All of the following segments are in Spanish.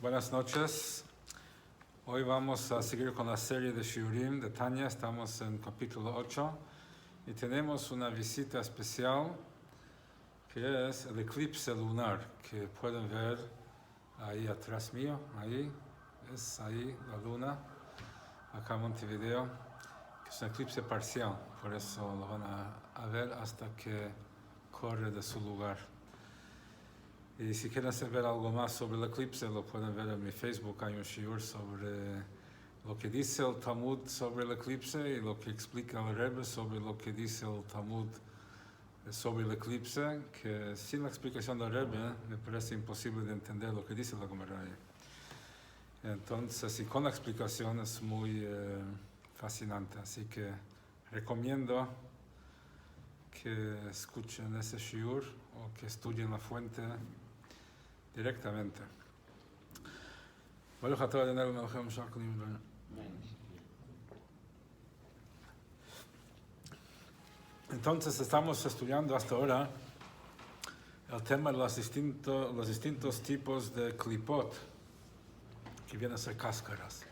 Buenas noches. Hoy vamos a seguir con la serie de Shiurim de Tanya. Estamos en capítulo 8 y tenemos una visita especial que es el eclipse lunar que pueden ver ahí atrás mío. Ahí es ahí la luna, acá en Montevideo, que es un eclipse parcial, por eso lo van a ver hasta que corre de su lugar. Y si quieren saber algo más sobre el eclipse, lo pueden ver en mi Facebook. Hay un shiur sobre lo que dice el Talmud sobre el eclipse y lo que explica el Rebbe sobre lo que dice el Talmud sobre el eclipse, que sin la explicación del Rebbe me parece imposible de entender lo que dice la Gemara. Entonces, y con la explicación es muy fascinante, así que recomiendo que escuchen ese shiur o que estudien la fuente directamente. Entonces estamos estudiando hasta ahora el tema de los distintos tipos de clipot, que vienen a ser cáscaras.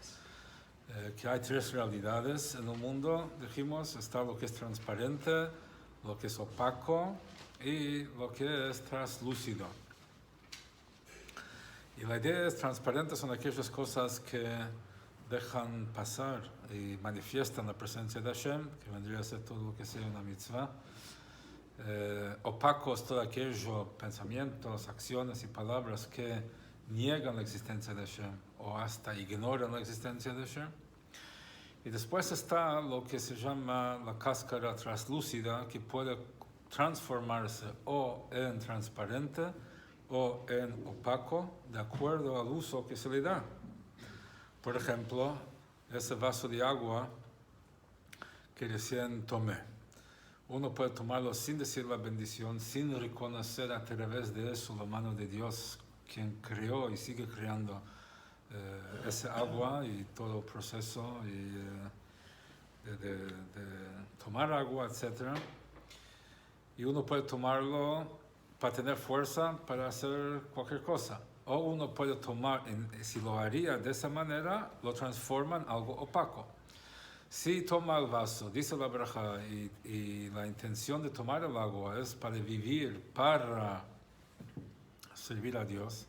Que hay tres realidades en el mundo, dijimos, está lo que es transparente, lo que es opaco y lo que es translúcido. Y la idea es transparente, son aquellas cosas que dejan pasar y manifiestan la presencia de Hashem, que vendría a ser todo lo que sea una mitzvah. Opacos, todo aquello, pensamientos, acciones y palabras que niegan la existencia de Hashem o hasta ignoran la existencia de Hashem. Y después está lo que se llama la cáscara translúcida, que puede transformarse o en transparente o en opaco, de acuerdo al uso que se le da. Por ejemplo, ese vaso de agua que recién tomé. Uno puede tomarlo sin decir la bendición, sin reconocer a través de eso la mano de Dios, quien creó y sigue creando ese agua y todo el proceso de tomar agua, etc. Y uno puede tomarlo para tener fuerza para hacer cualquier cosa. O uno puede tomar, si lo haría de esa manera, lo transforma en algo opaco. Si toma el vaso, dice la braja, y la intención de tomar el agua es para vivir, para servir a Dios,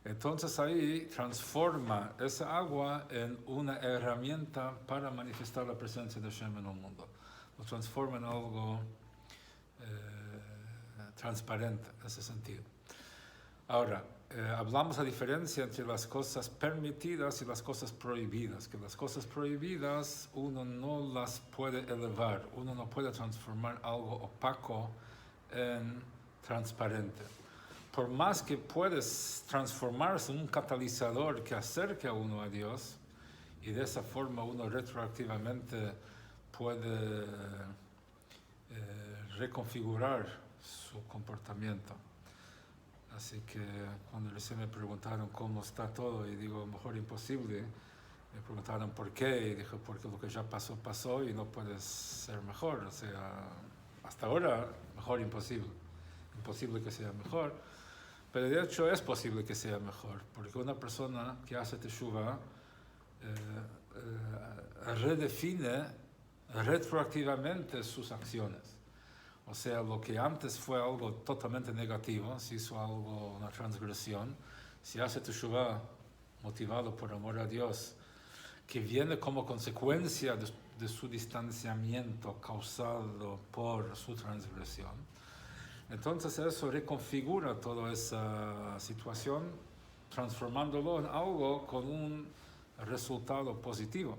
entonces ahí transforma esa agua en una herramienta para manifestar la presencia de Hashem en el mundo. Lo transforma en algo transparente en ese sentido. Ahora, hablamos la diferencia entre las cosas permitidas y las cosas prohibidas, que las cosas prohibidas uno no las puede elevar, uno no puede transformar algo opaco en transparente. Por más que puedes transformarse en un catalizador que acerque a uno a Dios, y de esa forma uno retroactivamente puede reconfigurar su comportamiento. Así que cuando recién me preguntaron cómo está todo, y digo, mejor imposible, me preguntaron por qué, y dije, porque lo que ya pasó, pasó y no puede ser mejor. O sea, hasta ahora, mejor imposible. Imposible que sea mejor. Pero de hecho es posible que sea mejor, porque una persona que hace teshuva redefine retroactivamente sus acciones. O sea, lo que antes fue algo totalmente negativo, si hizo algo, una transgresión, si hace teshuva motivado por amor a Dios, que viene como consecuencia de su distanciamiento causado por su transgresión, entonces eso reconfigura toda esa situación, transformándolo en algo con un resultado positivo.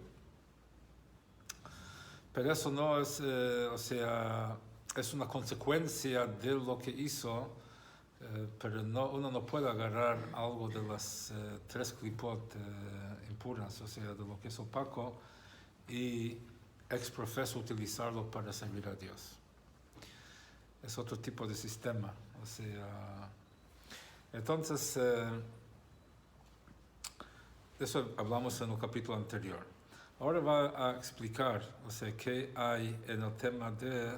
Pero eso no es, es una consecuencia de lo que hizo, pero uno no puede agarrar algo de las tres clipot impuras, o sea, de lo que es opaco, y ex profeso utilizarlo para servir a Dios. Es otro tipo de sistema, o sea, entonces, de eso hablamos en el capítulo anterior. Ahora va a explicar, o sea, qué hay en el tema de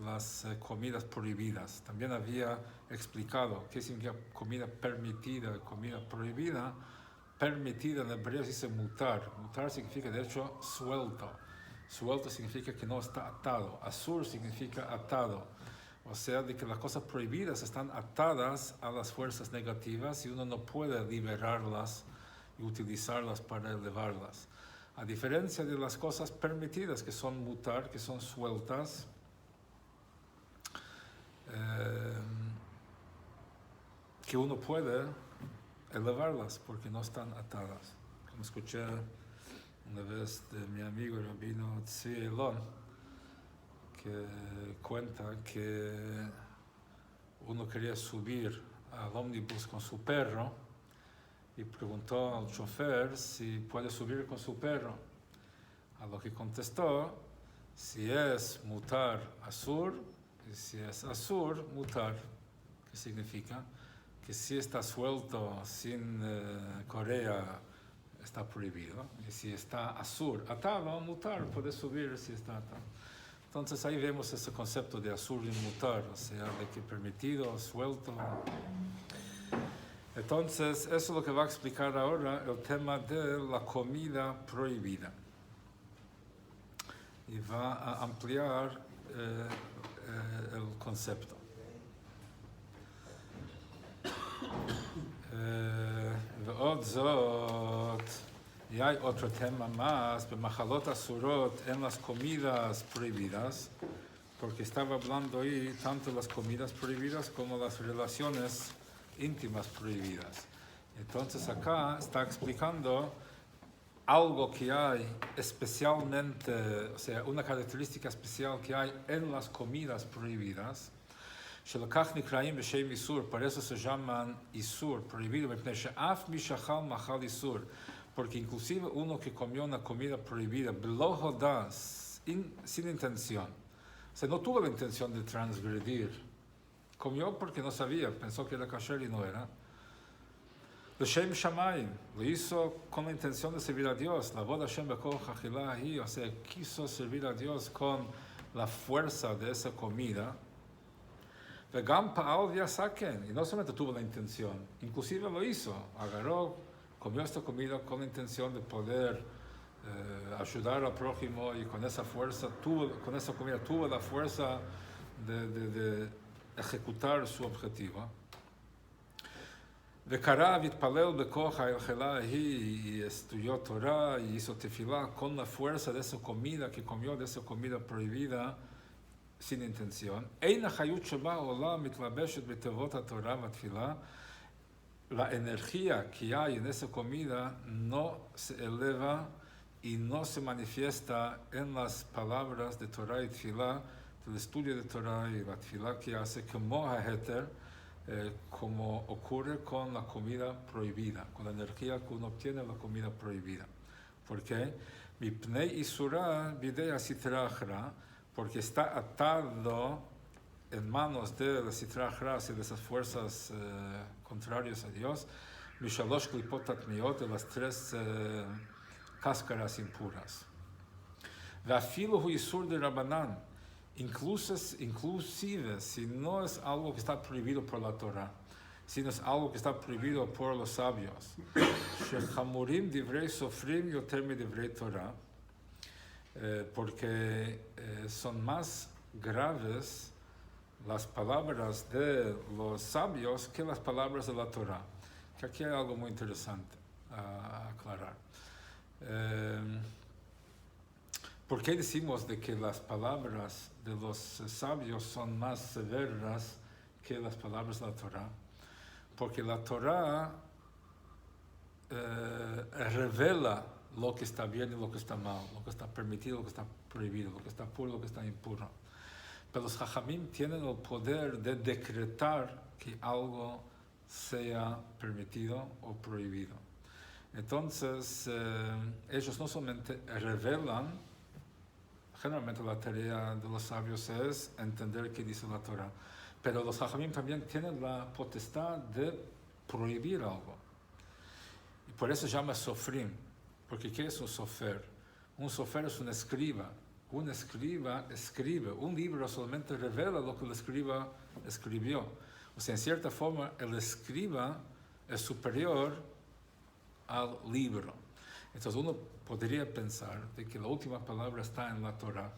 las comidas prohibidas. También había explicado qué significa comida permitida y comida prohibida, permitida en hebreo se dice mutar. Mutar significa, de hecho, suelto. Suelto significa que no está atado. Asur significa atado. O sea, de que las cosas prohibidas están atadas a las fuerzas negativas y uno no puede liberarlas y utilizarlas para elevarlas. A diferencia de las cosas permitidas, que son mutar, que son sueltas, que uno puede elevarlas porque no están atadas. Como escuché una vez de mi amigo el rabino Tzvi Elon, que cuenta que uno quería subir al ómnibus con su perro y preguntó al chofer si puede subir con su perro. A lo que contestó, si es mutar asur, y si es asur, mutar. ¿Qué significa? Que si está suelto sin correa, está prohibido. Y si está asur, atado, mutar, puede subir si está atado. Entonces ahí vemos ese concepto de asur y mutar, o sea, de que permitido, suelto. Entonces, eso es lo que va a explicar ahora el tema de la comida prohibida. Y va a ampliar el concepto. ועוד זאת, y hay otro tema más, במחלות אסורות, en las comidas prohibidas, porque estaba hablando ahí tanto las comidas prohibidas como las relaciones íntimas prohibidas. Entonces acá está explicando algo que hay especialmente, o sea, una característica especial que hay en las comidas prohibidas, שלקח נקראים בשם איסור, por eso se llaman איסור, prohibido, מפני שאף מי שאכל מאכל איסור, porque inclusive uno que comió una comida prohibida, בלא הודע, sin intención, o sea, no tuvo la intención de transgredir, comió porque no sabía, pensó que era kasher y no era, לשם שמיים, lo hizo con la intención de servir a Dios, לעבוד השם בכוח אכילה ההיא, o sea, quiso servir a Dios con la fuerza de esa comida, וגם פעל ויעסקן, y no solamente tuvo la intención, inclusive lo hizo, agarró, comió esta comida con la intención de poder ayudar al prójimo y con esa fuerza, con esa comida tuvo la fuerza de ejecutar su objetivo. וקרא והתפלל בכוח האכילה ההיא, y estudió Torah y hizo tefilá con la fuerza de esa comida que comió, de esa comida prohibida, sin intención. אין החיות שבה עולה מתלבשת בתיבות התורה והתפילה, la energía que hay en esa comida no se eleva y no se manifiesta en las palabras de Torah y tefilá, del estudio de Torah y la tefilá que hace como haheter, como ocurre con la comida prohibida, con la energía que uno obtiene en la comida prohibida. ¿Por qué? מפני איסורה בידי הסטרא אחרא, porque está atado en manos de la sitra achra, y de esas fuerzas contrarias a Dios, mishalosh klipot tatmiot, de las tres cáscaras impuras. Ve'afilu hu isur de Rabbanan, inclusive si no es algo que está prohibido por la Torah, si no es algo que está prohibido por los sabios, shechamurim divrei sofrim yoter mi divrei Torah, porque son más graves las palabras de los sabios que las palabras de la Torah. Que aquí hay algo muy interesante a aclarar. ¿Por qué decimos de que las palabras de los sabios son más severas que las palabras de la Torah? Porque la Torah revela lo que está bien y lo que está mal, lo que está permitido, lo que está prohibido, lo que está puro, lo que está impuro. Pero los Jajamim tienen el poder de decretar que algo sea permitido o prohibido. Entonces, ellos no solamente revelan, generalmente la tarea de los sabios es entender qué dice la Torah, pero los Jajamim también tienen la potestad de prohibir algo. Y por eso se llama sofrim. Porque ¿qué es un sofer? Un sofer es un escriba. Un escriba escribe. Un libro solamente revela lo que el escriba escribió. O sea, en cierta forma, el escriba es superior al libro. Entonces uno podría pensar de que la última palabra está en la Torá,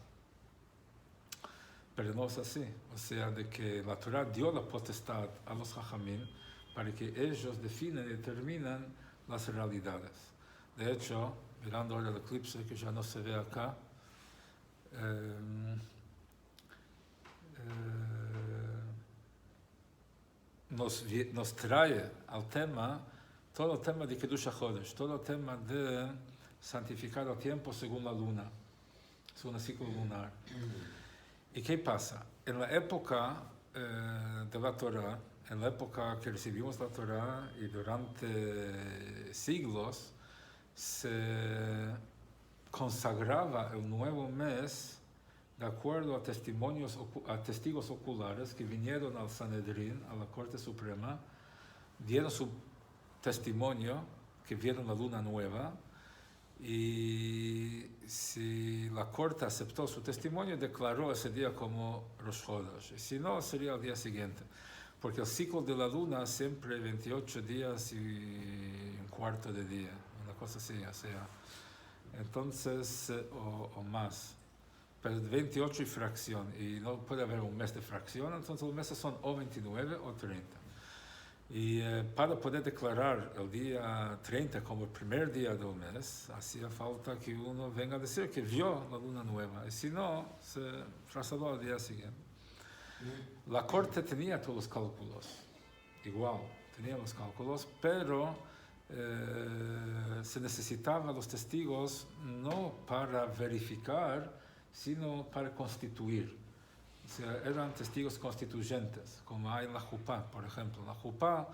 pero no es así. O sea, de que la Torá dio la potestad a los Jajamín para que ellos definen y determinan las realidades. De hecho, mirando ahora el eclipse que ya no se ve acá, nos trae al tema, todo el tema de Kiddush HaChodesh, todo el tema de santificar el tiempo según la luna, según el ciclo lunar. ¿Y qué pasa? En la época de la Torá, en la época que recibimos la Torá y durante siglos, se consagraba el nuevo mes de acuerdo a testigos oculares que vinieron al Sanedrín, a la Corte Suprema, dieron su testimonio que vieron la luna nueva, y si la Corte aceptó su testimonio, declaró ese día como Rosh Chodesh, y si no, sería el día siguiente, porque el ciclo de la luna siempre 28 días y un cuarto de día, una cosa así, o sea, entonces, o más. Pero 28 y fracción, y no puede haber un mes de fracción, entonces los meses son o 29 o 30. Y para poder declarar el día 30 como el primer día del mes, hacía falta que uno venga a decir que vio la luna nueva, y si no, se trasladó al día siguiente. La Corte tenía todos los cálculos, igual, tenía los cálculos, pero se necesitaban los testigos no para verificar, sino para constituir. O sea, eran testigos constituyentes, como hay en la Jupá, por ejemplo. En la Jupá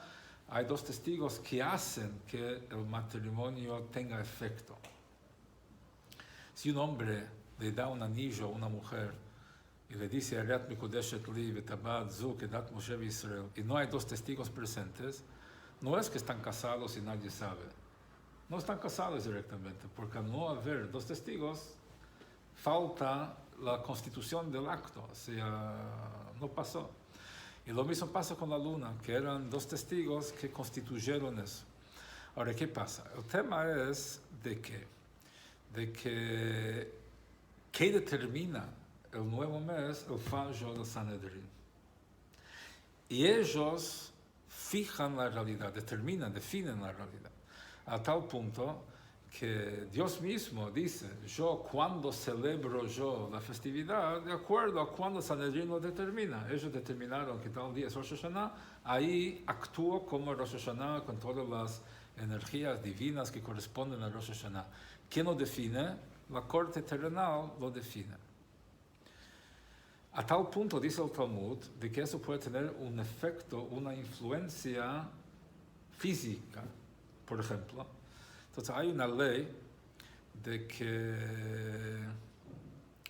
hay dos testigos que hacen que el matrimonio tenga efecto. Si un hombre le da un anillo a una mujer y le dice Ariat Mikudeshet Li V'Tabad Zu Kedat Moshe Israel, y no hay dos testigos presentes, no es que están casados y nadie sabe. No están casados directamente, porque al no haber dos testigos, falta la constitución del acto, o sea, no pasó. Y lo mismo pasa con la luna, que eran dos testigos que constituyeron eso. Ahora, ¿qué pasa? El tema es ¿qué determina el nuevo mes? El fallo del Sanedrín. Y ellos fijan la realidad, definen la realidad, a tal punto que Dios mismo dice, yo cuando celebro yo la festividad, de acuerdo a cuando Sanedrín lo determina. Ellos determinaron que tal día es Rosh Hashanah, ahí actúo como Rosh Hashanah con todas las energías divinas que corresponden a Rosh Hashanah. ¿Quién lo define? La Corte terrenal lo define. A tal punto, dice el Talmud, de que eso puede tener un efecto, una influencia física, por ejemplo. Entonces hay una ley de que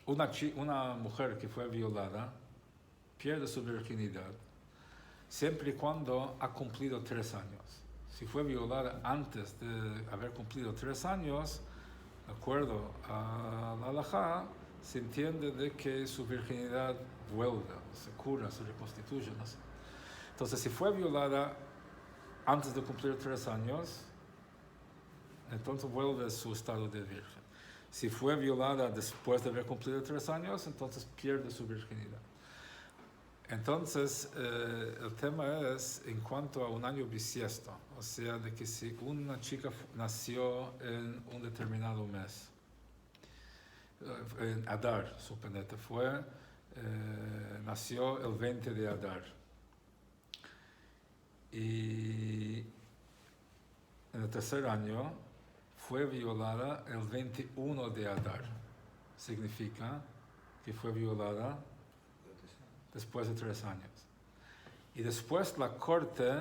una mujer que fue violada pierde su virginidad siempre y cuando ha cumplido 3 años. Si fue violada antes de haber cumplido 3 años, de acuerdo a la halajá, se entiende de que su virginidad vuelve, se cura, se reconstituye, no sé. Entonces, si fue violada antes de cumplir 3 años, entonces vuelve a su estado de virgen. Si fue violada después de haber cumplido 3 años, entonces pierde su virginidad. Entonces, el tema es en cuanto a un año bisiesto, o sea, de que si una chica nació en un determinado mes, en Adar, suponete, nació el 20 de Adar. Y en el tercer año fue violada el 21 de Adar. Significa que fue violada después de 3 años. Y después la Corte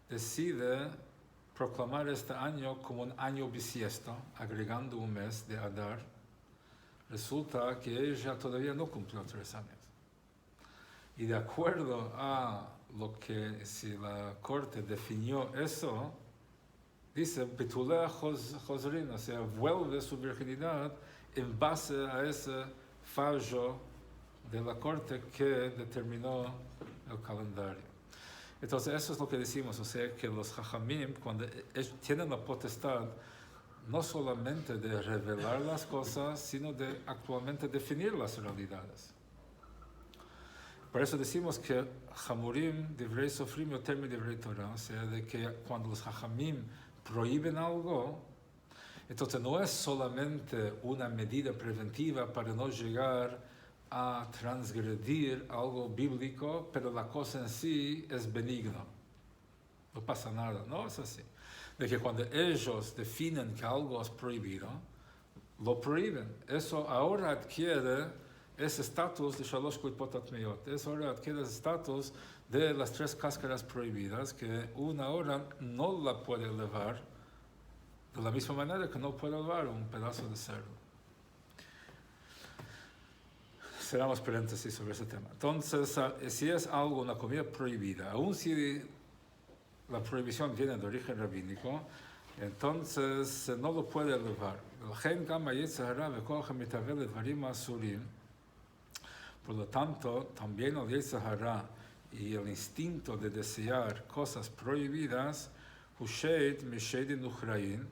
decide proclamar este año como un año bisiesto, agregando un mes de Adar. Resulta que ella todavía no cumplió 3 años. Y de acuerdo a lo que si la Corte definió eso, dice, Betulea Josrin, o sea, vuelve su virginidad en base a ese fallo de la Corte que determinó el calendario. Entonces eso es lo que decimos, o sea que los Jajamim, cuando tienen la potestad no solamente de revelar las cosas, sino de actualmente definir las realidades. Por eso decimos que Hamurim, Divrei Sofrim, Yoter mi Divrei Torah, o sea, de que cuando los Jajamim prohíben algo, entonces no es solamente una medida preventiva para no llegar a transgredir algo bíblico, pero la cosa en sí es benigna. No pasa nada, no es así. De que cuando ellos definen que algo es prohibido, lo prohíben. Eso ahora adquiere ese estatus de Shalosh Klipot Atmeyot. Eso ahora adquiere ese estatus de las 3 cáscaras prohibidas, que una ahora no la puede elevar de la misma manera que no puede elevar un pedazo de cerdo. Cerramos paréntesis sobre ese tema. Entonces, si es algo, una comida prohibida, aun si la prohibición viene de origen rabínico, entonces no lo puede elevar. Por lo tanto, también el Yetzer Hara y el instinto de desear cosas prohibidas, Hushed Meshedin Uchrain,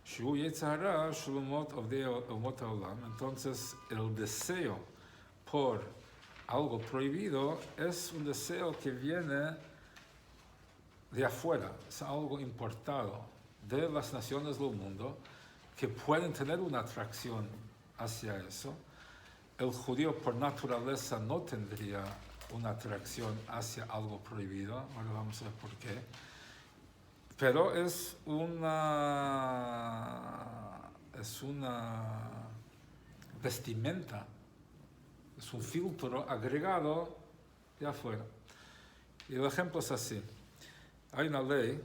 Shu Yetzer Hara Shulumot Avdei Umot Haolam. Entonces, el deseo por algo prohibido es un deseo que viene de afuera, es algo importado de las naciones del mundo que pueden tener una atracción hacia eso. El judío por naturaleza no tendría una atracción hacia algo prohibido, ahora vamos a ver por qué, pero es una vestimenta, es un filtro agregado de afuera. Y el ejemplo es así. Hay una ley,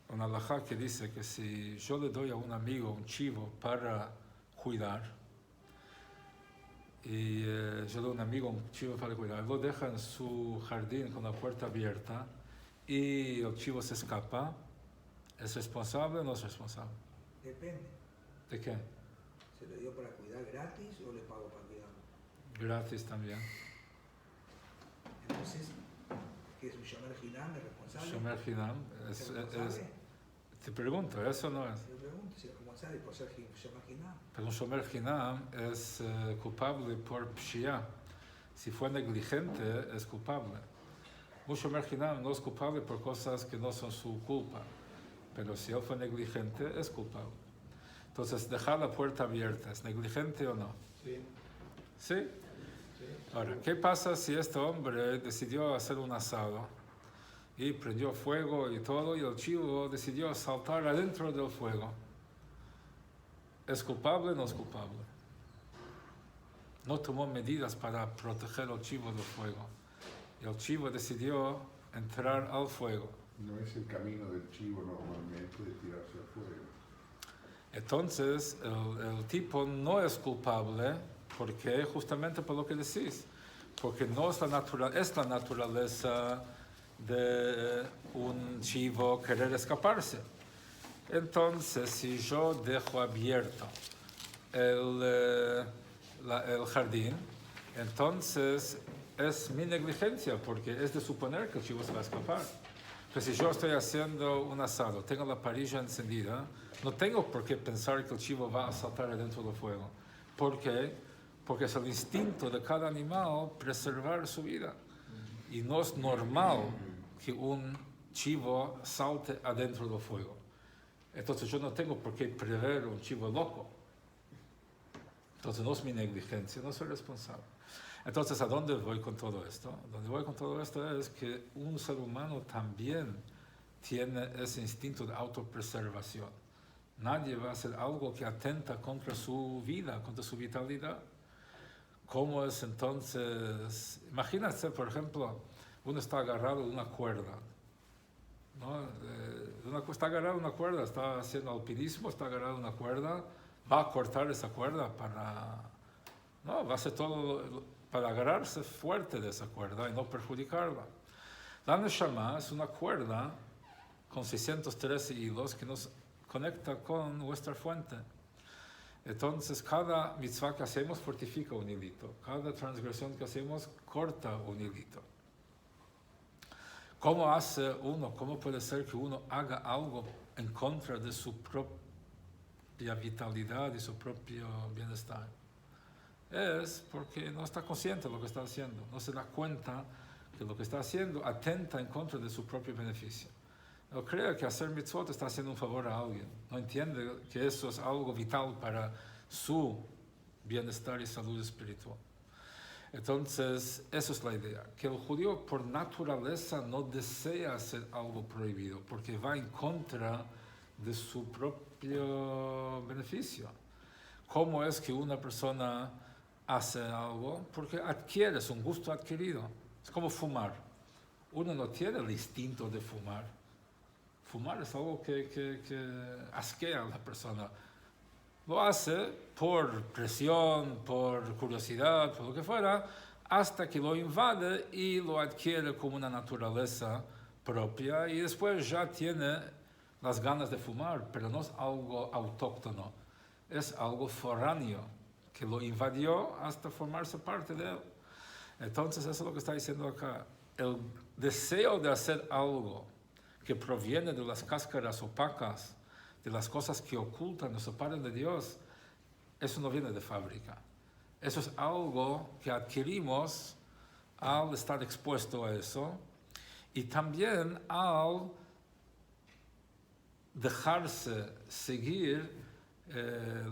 una halajá que dice que si yo le doy a un amigo un chivo para cuidar, y yo le doy a un amigo un chivo para cuidar, lo deja en su jardín con la puerta abierta y el chivo se escapa, ¿es responsable o no es responsable? Depende. ¿De qué? ¿Se le dio para cuidar gratis o le pago para cuidarlo? Gratis también. Entonces, ¿qué es un shomer hinam? ¿Es responsable? Shomer Hinam te pregunto, eso no es. Yo pregunto si es responsable por ser shomer hinam. Pero un Shomer Hinam es culpable por pshia. Si fue negligente, es culpable. Un Shomer Hinam no es culpable por cosas que no son su culpa. Pero si él fue negligente, es culpable. Entonces, dejar la puerta abierta, ¿es negligente o no? Sí. ¿Sí? Ahora, ¿qué pasa si este hombre decidió hacer un asado y prendió fuego y todo, y el chivo decidió saltar adentro del fuego? ¿Es culpable o no es culpable? No tomó medidas para proteger al chivo del fuego. Y el chivo decidió entrar al fuego. No es el camino del chivo normalmente de tirarse al fuego. Entonces, el tipo no es culpable porque justamente por lo que decís. Porque no es la naturaleza de un chivo querer escaparse. Entonces, si yo dejo abierto el jardín, entonces es mi negligencia, porque es de suponer que el chivo se va a escapar. Pero si yo estoy haciendo un asado, tengo la parrilla encendida, no tengo por qué pensar que el chivo va a saltar adentro del fuego. ¿Por qué? Porque es el instinto de cada animal preservar su vida. Y no es normal que un chivo salte adentro del fuego. Entonces yo no tengo por qué prever un chivo loco. Entonces no es mi negligencia, no soy responsable. Entonces, ¿a dónde voy con todo esto? Donde voy con todo esto es que un ser humano también tiene ese instinto de autopreservación. Nadie va a hacer algo que atenta contra su vida, contra su vitalidad. ¿Cómo es entonces? Imagínate, por ejemplo, uno está agarrado de una cuerda, ¿no? Está agarrado de una cuerda, está haciendo alpinismo, está agarrado de una cuerda, va a cortar esa cuerda no, va a hacer todo para agarrarse fuerte de esa cuerda y no perjudicarla. La Neshama es una cuerda con 613 hilos que nos conecta con nuestra fuente. Entonces, cada mitzvah que hacemos fortifica un hilito. Cada transgresión que hacemos corta un hilito. ¿Cómo puede ser que uno haga algo en contra de su propia vitalidad y su propio bienestar? Es porque no está consciente de lo que está haciendo, no se da cuenta que lo que está haciendo atenta en contra de su propio beneficio. No cree que hacer mitzvot está haciendo un favor a alguien, no entiende que eso es algo vital para su bienestar y salud espiritual. Entonces, eso es la idea, que el judío por naturaleza no desea hacer algo prohibido, porque va en contra de su propio beneficio. ¿Cómo es que una persona hace algo? Porque adquieres un gusto adquirido. Es como fumar. Uno no tiene el instinto de fumar. Fumar es algo que asquea a la persona. Lo hace por presión, por curiosidad, por lo que fuera, hasta que lo invade y lo adquiere como una naturaleza propia y después ya tiene las ganas de fumar, pero no es algo autóctono, es algo foráneo que lo invadió hasta formarse parte de él. Entonces eso es lo que está diciendo acá. El deseo de hacer algo que proviene de las cáscaras opacas, de las cosas que ocultan, nos separan de Dios, eso no viene de fábrica. Eso es algo que adquirimos al estar expuesto a eso y también al dejarse seguir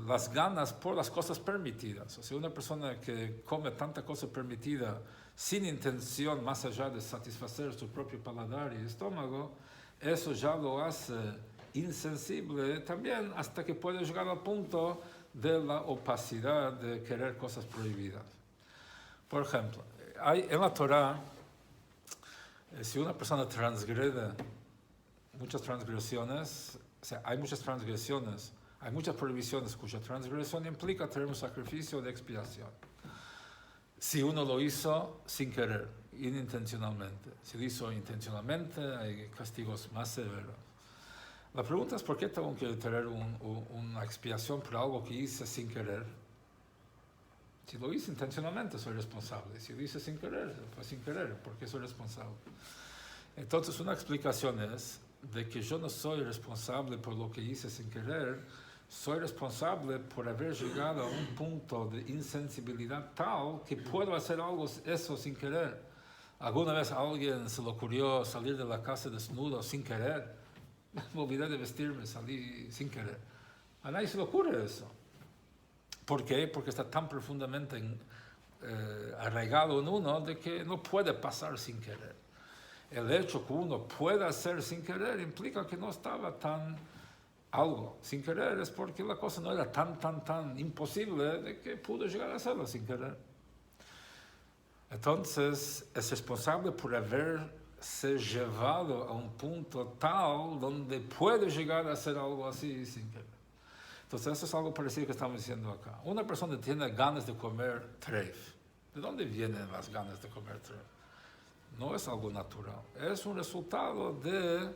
las ganas por las cosas permitidas. O sea, una persona que come tanta cosa permitida sin intención más allá de satisfacer su propio paladar y estómago, eso ya lo hace insensible también hasta que puede llegar al punto de la opacidad de querer cosas prohibidas. Por ejemplo, en la Torá, si una persona transgrede muchas transgresiones, o sea, hay muchas transgresiones, hay muchas prohibiciones cuya transgresión implica tener un sacrificio de expiación. Si uno lo hizo sin querer, inintencionalmente. Si lo hizo intencionalmente, hay castigos más severos. La pregunta es por qué tengo que tener una expiación por algo que hice sin querer. Si lo hice intencionalmente, soy responsable. Si lo hice sin querer, pues sin querer, porque soy responsable. Entonces, una explicación es de que yo no soy responsable por lo que hice sin querer, soy responsable por haber llegado a un punto de insensibilidad tal que puedo hacer algo eso sin querer. ¿Alguna vez a alguien se le ocurrió salir de la casa desnudo sin querer? Me olvidé de vestirme, salí sin querer. A nadie se le ocurre eso. ¿Por qué? Porque está tan profundamente arraigado en uno de que no puede pasar sin querer. El hecho que uno pueda hacer sin querer implica que no estaba tan algo sin querer, es porque la cosa no era tan imposible de que pudo llegar a hacerlo sin querer. Entonces, es responsable por haberse llevado a un punto tal donde puede llegar a hacer algo así sin querer. Entonces, eso es algo parecido que estamos diciendo acá. Una persona tiene ganas de comer treif. ¿De dónde vienen las ganas de comer treif? No es algo natural. Es un resultado de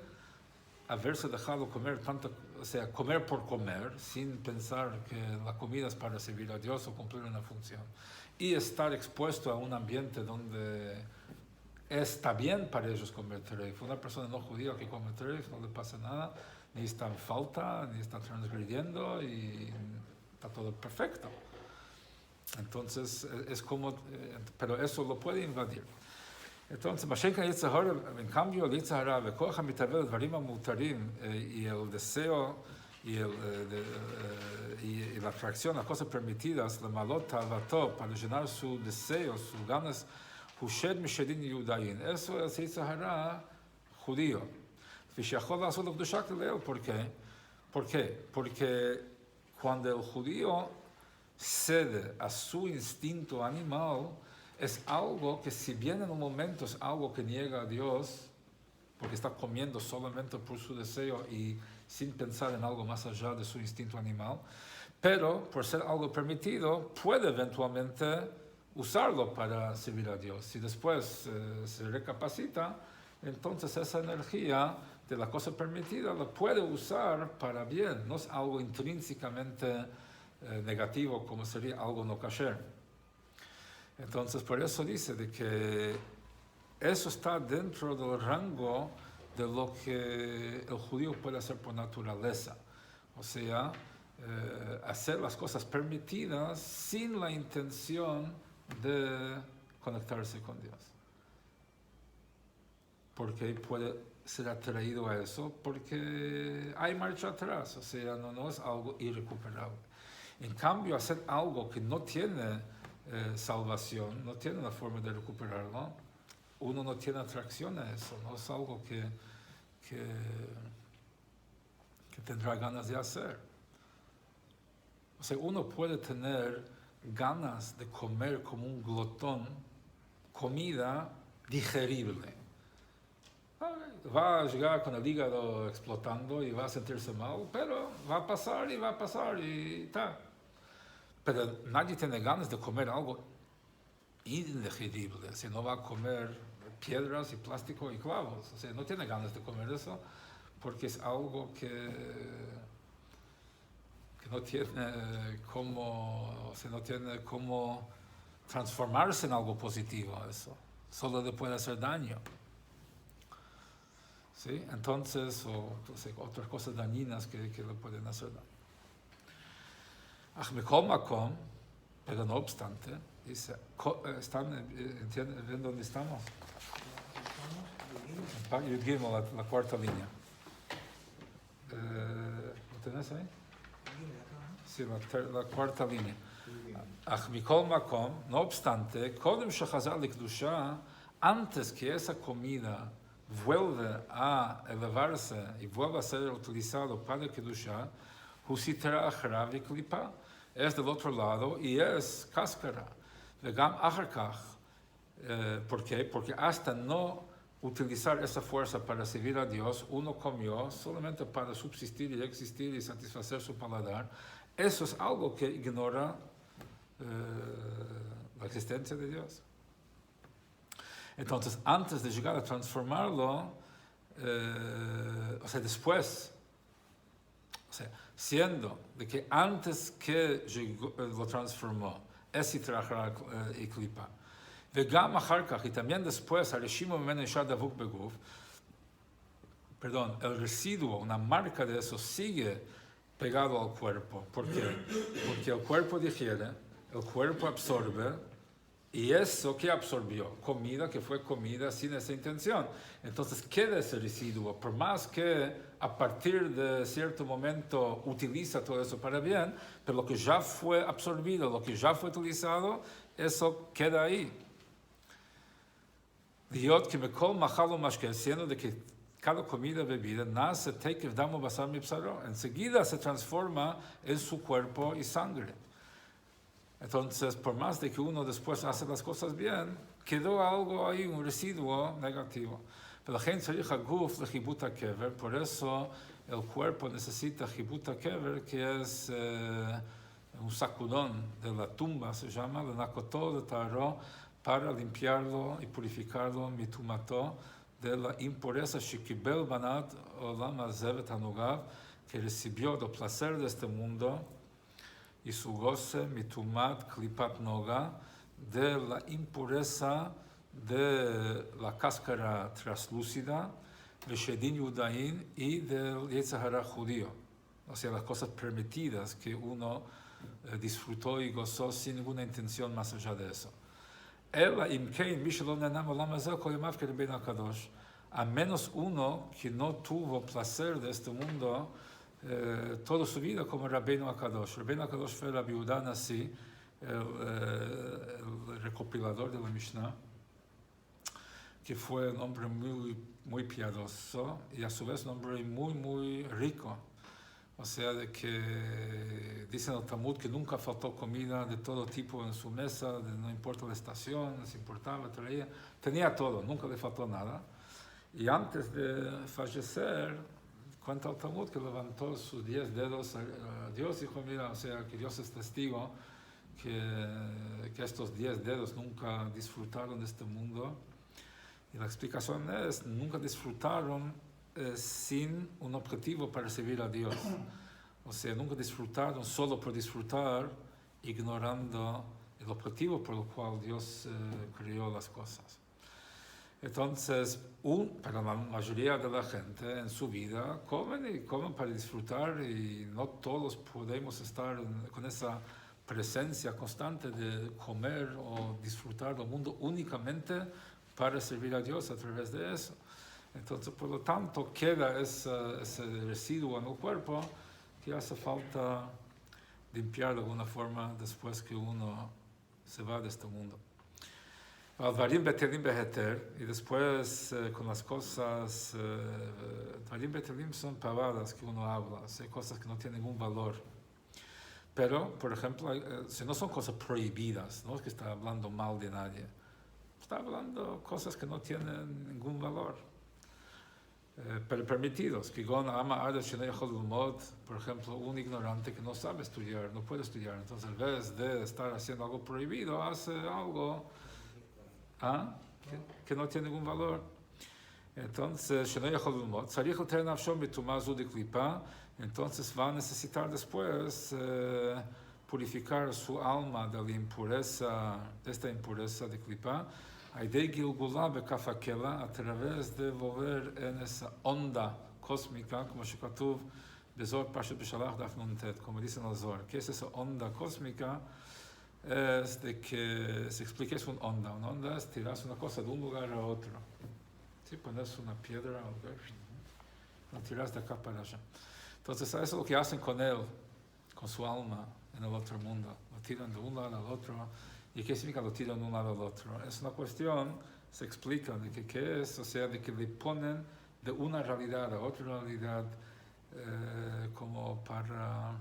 haberse dejado comer tanto, o sea, comer por comer, sin pensar que la comida es para servir a Dios o cumplir una función. Y estar expuesto a un ambiente donde está bien para ellos comer treif. Una persona no judía que come treif no le pasa nada, ni está en falta, ni está transgrediendo y está todo perfecto. Entonces, es como, pero eso lo puede invadir. Entonces, en cambio, el Yetzer Hara, y el deseo y la atracción a cosas permitidas, la malota, para llenar su deseo, sus ganas, eso es el Yetzer Hara judío. ¿Por qué? ¿Por qué? Porque cuando el judío cede a su instinto animal, es algo que, si bien en un momento es algo que niega a Dios, porque está comiendo solamente por su deseo y sin pensar en algo más allá de su instinto animal, pero por ser algo permitido, puede eventualmente usarlo para servir a Dios. Si después se recapacita, entonces esa energía de la cosa permitida la puede usar para bien, no es algo intrínsecamente negativo como sería algo no kasher. Entonces, por eso dice de que eso está dentro del rango de lo que el judío puede hacer por naturaleza. O sea, hacer las cosas permitidas sin la intención de conectarse con Dios. Porque puede ser atraído a eso, porque hay marcha atrás, o sea, no es algo irrecuperable. En cambio, hacer algo que no tiene salvación, no tiene una forma de recuperarlo, uno no tiene atracción a eso, no es algo que tendrá ganas de hacer. O sea, uno puede tener ganas de comer como un glotón comida digerible. Va a llegar con el hígado explotando y va a sentirse mal, pero va a pasar y tal. Pero nadie tiene ganas de comer algo indigerible, si no va a comer piedras y plástico y clavos. O sea, no tiene ganas de comer eso porque es algo que no tiene cómo, no tiene cómo transformarse en algo positivo eso. Solo le puede hacer daño. ¿Sí? Entonces, otras cosas dañinas que le pueden hacer daño. Pero no obstante, dice, ¿entienden dónde estamos? Yud Gimel, la cuarta línea. ¿Lo tenés ahí? Sí, la cuarta línea. No obstante, antes que esa comida vuelve a elevarse y vuelve a ser utilizado para Kedusha, Husitra Acharav y Klipa, es del otro lado y es cáscara. Vegam Acharkach, ¿por qué? Porque hasta no utilizar esa fuerza para servir a Dios, uno comió solamente para subsistir y existir y satisfacer su paladar. Eso es algo que ignora la existencia de Dios. Entonces, antes de llegar a transformarlo, o sea, después, o sea, siendo de que antes que lo transformó, es Yitrachar y Klipa, Vegam Acharkach, y también después, perdón, el residuo, una marca de eso sigue pegado al cuerpo. ¿Por qué? Porque el cuerpo digiere, el cuerpo absorbe, y eso que absorbió, comida que fue comida sin esa intención. Entonces queda ese residuo, por más que a partir de cierto momento utiliza todo eso para bien, pero lo que ya fue absorbido, lo que ya fue utilizado, eso queda ahí. Diot que me col machalo mashke, siendo de que cada comida bebida nace tekev damo basar mipsaro, enseguida se transforma en su cuerpo y sangre. Entonces, por más de que uno después hace las cosas bien, quedó algo ahí, un residuo negativo. Pero la gente se guf le jibuta kever, por eso el cuerpo necesita jibuta kever, que es un sacudón de la tumba, se llama, el nakotó de Taró, para limpiarlo y purificarlo, mitumato, de la impureza shikibel banat olam azevet hanugav, que recibió del placer de este mundo, y su goce mitumat klipat noga, de la impureza de la cáscara translúcida, de shedin yudain y del yetzer hara judío, o sea, las cosas permitidas que uno disfrutó y gozó sin ninguna intención más allá de eso. A menos uno que no tuvo placer de este mundo toda su vida como Rabbeinu Akadosh. Rabbeinu Akadosh fue la viuda Nasi, el recopilador de la Mishnah, que fue un hombre muy, muy piadoso y a su vez un hombre muy, muy rico. O sea, de que dicen el Talmud que nunca faltó comida de todo tipo en su mesa, no importa la estación, les importaba, traía, tenía todo, nunca le faltó nada. Y antes de fallecer, cuenta el Talmud que levantó sus 10 dedos a Dios y dijo, mira, o sea, que Dios es testigo que estos 10 dedos nunca disfrutaron de este mundo. Y la explicación es, nunca disfrutaron sin un objetivo para servir a Dios. O sea, nunca disfrutaron solo por disfrutar, ignorando el objetivo por el cual Dios creó las cosas. Entonces, para la mayoría de la gente en su vida comen y comen para disfrutar y no todos podemos estar con esa presencia constante de comer o disfrutar del mundo únicamente para servir a Dios a través de eso. Entonces, por lo tanto, queda ese residuo en el cuerpo que hace falta limpiar de alguna forma después que uno se va de este mundo. Dvarim betelim beheter, y después con las cosas, dvarim betelim son pavadas que uno habla, hay cosas que no tienen ningún valor. Pero, por ejemplo, si no son cosas prohibidas, no es que está hablando mal de nadie, está hablando cosas que no tienen ningún valor. Pero permitidos, que por ejemplo, un ignorante que no sabe estudiar, no puede estudiar, entonces en vez de estar haciendo algo prohibido, hace algo que no tiene ningún valor. Entonces, entonces va a necesitar después purificar su alma de la impureza, de esta impureza de klipa, a través de volver en esa onda cósmica, como Shekatuv, Bezor Pashat B'Shalach Daf Nun Tet, como dicen los Zohar. ¿Qué es esa onda cósmica? Es de que se explica, es una onda. Una onda es tirar una cosa de un lugar a otro. ¿Sí? Pones una piedra, lo tiras de acá para allá. Entonces, eso es lo que hacen con él, con su alma en el otro mundo. Lo tiran de un lado al otro. ¿Y qué significa lo tiran de un lado al otro? Es una cuestión, se explica, de que qué es, o sea, de que le ponen de una realidad a otra realidad como para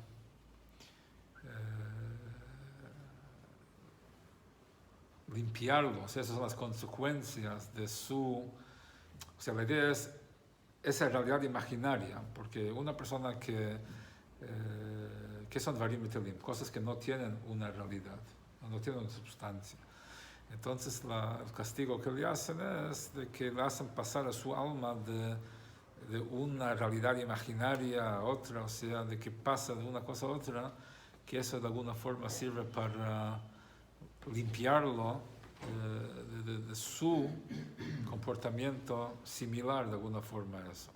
limpiarlo. O sea, esas son las consecuencias de su... O sea, la idea es esa realidad imaginaria, porque una persona que son dvarim betelim, cosas que no tienen una realidad, no tienen una sustancia. Entonces el castigo que le hacen es de que le hacen pasar a su alma de una realidad imaginaria a otra, o sea, de que pasa de una cosa a otra, que eso de alguna forma sirve para limpiarlo de su comportamiento similar de alguna forma a eso.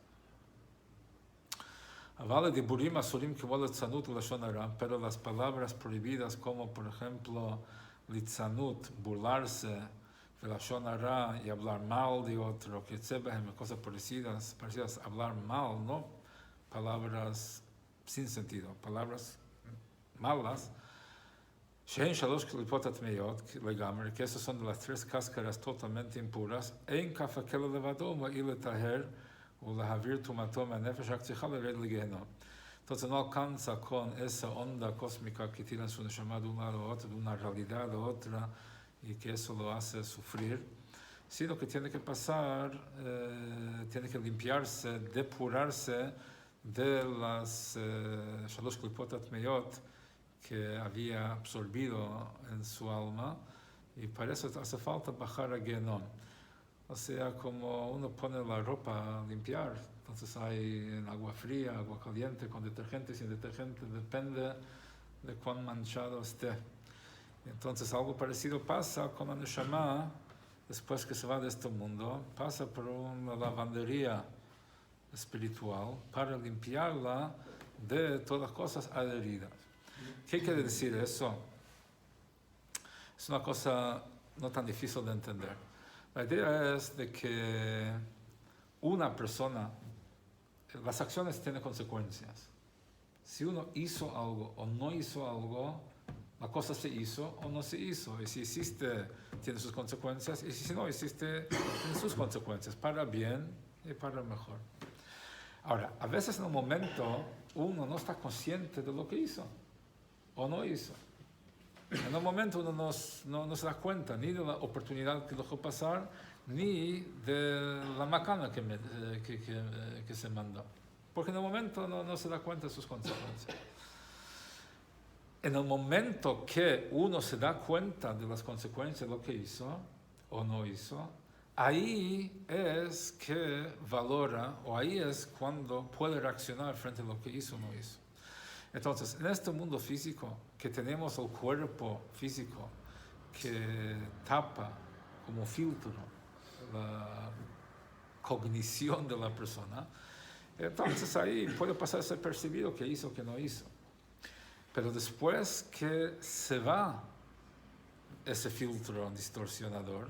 Pero las palabras prohibidas como por ejemplo litzanut, burlarse, velashon hara y hablar mal de otro, que cosas parecidas, hablar mal, no palabras sin sentido, palabras malas, que esas son de las tres cáscaras totalmente impuras, entonces no alcanza con esa onda cósmica que tiene su neshama de un lado a otro, de una realidad a otra, y que eso lo hace sufrir, sino que tiene que pasar, tiene que limpiarse, depurarse de las shalosh klipot atmeyot que había absorbido en su alma, y para eso hace falta bajar a Genom. O sea, como uno pone la ropa a limpiar, entonces hay en agua fría, agua caliente, con detergente, sin detergente, depende de cuán manchado esté. Entonces algo parecido pasa con la neshama, después que se va de este mundo, pasa por una lavandería espiritual para limpiarla de todas las cosas adheridas. ¿Qué quiere decir eso? Es una cosa no tan difícil de entender. La idea es de que una persona, las acciones tienen consecuencias. Si uno hizo algo o no hizo algo, la cosa se hizo o no se hizo. Y si hiciste, tiene sus consecuencias. Y si no hiciste, tiene sus consecuencias, para bien y para mejor. Ahora, a veces en un momento uno no está consciente de lo que hizo o no hizo. En un momento uno no se da cuenta ni de la oportunidad que dejó pasar, ni de la macana que se mandó. Porque en el momento no se da cuenta de sus consecuencias. En el momento que uno se da cuenta de las consecuencias de lo que hizo o no hizo, ahí es que valora, o ahí es cuando puede reaccionar frente a lo que hizo o no hizo. Entonces, en este mundo físico, que tenemos el cuerpo físico que tapa como filtro la cognición de la persona. Entonces ahí puede pasarse percibido que hizo, que no hizo. Pero después que se va ese filtro distorsionador,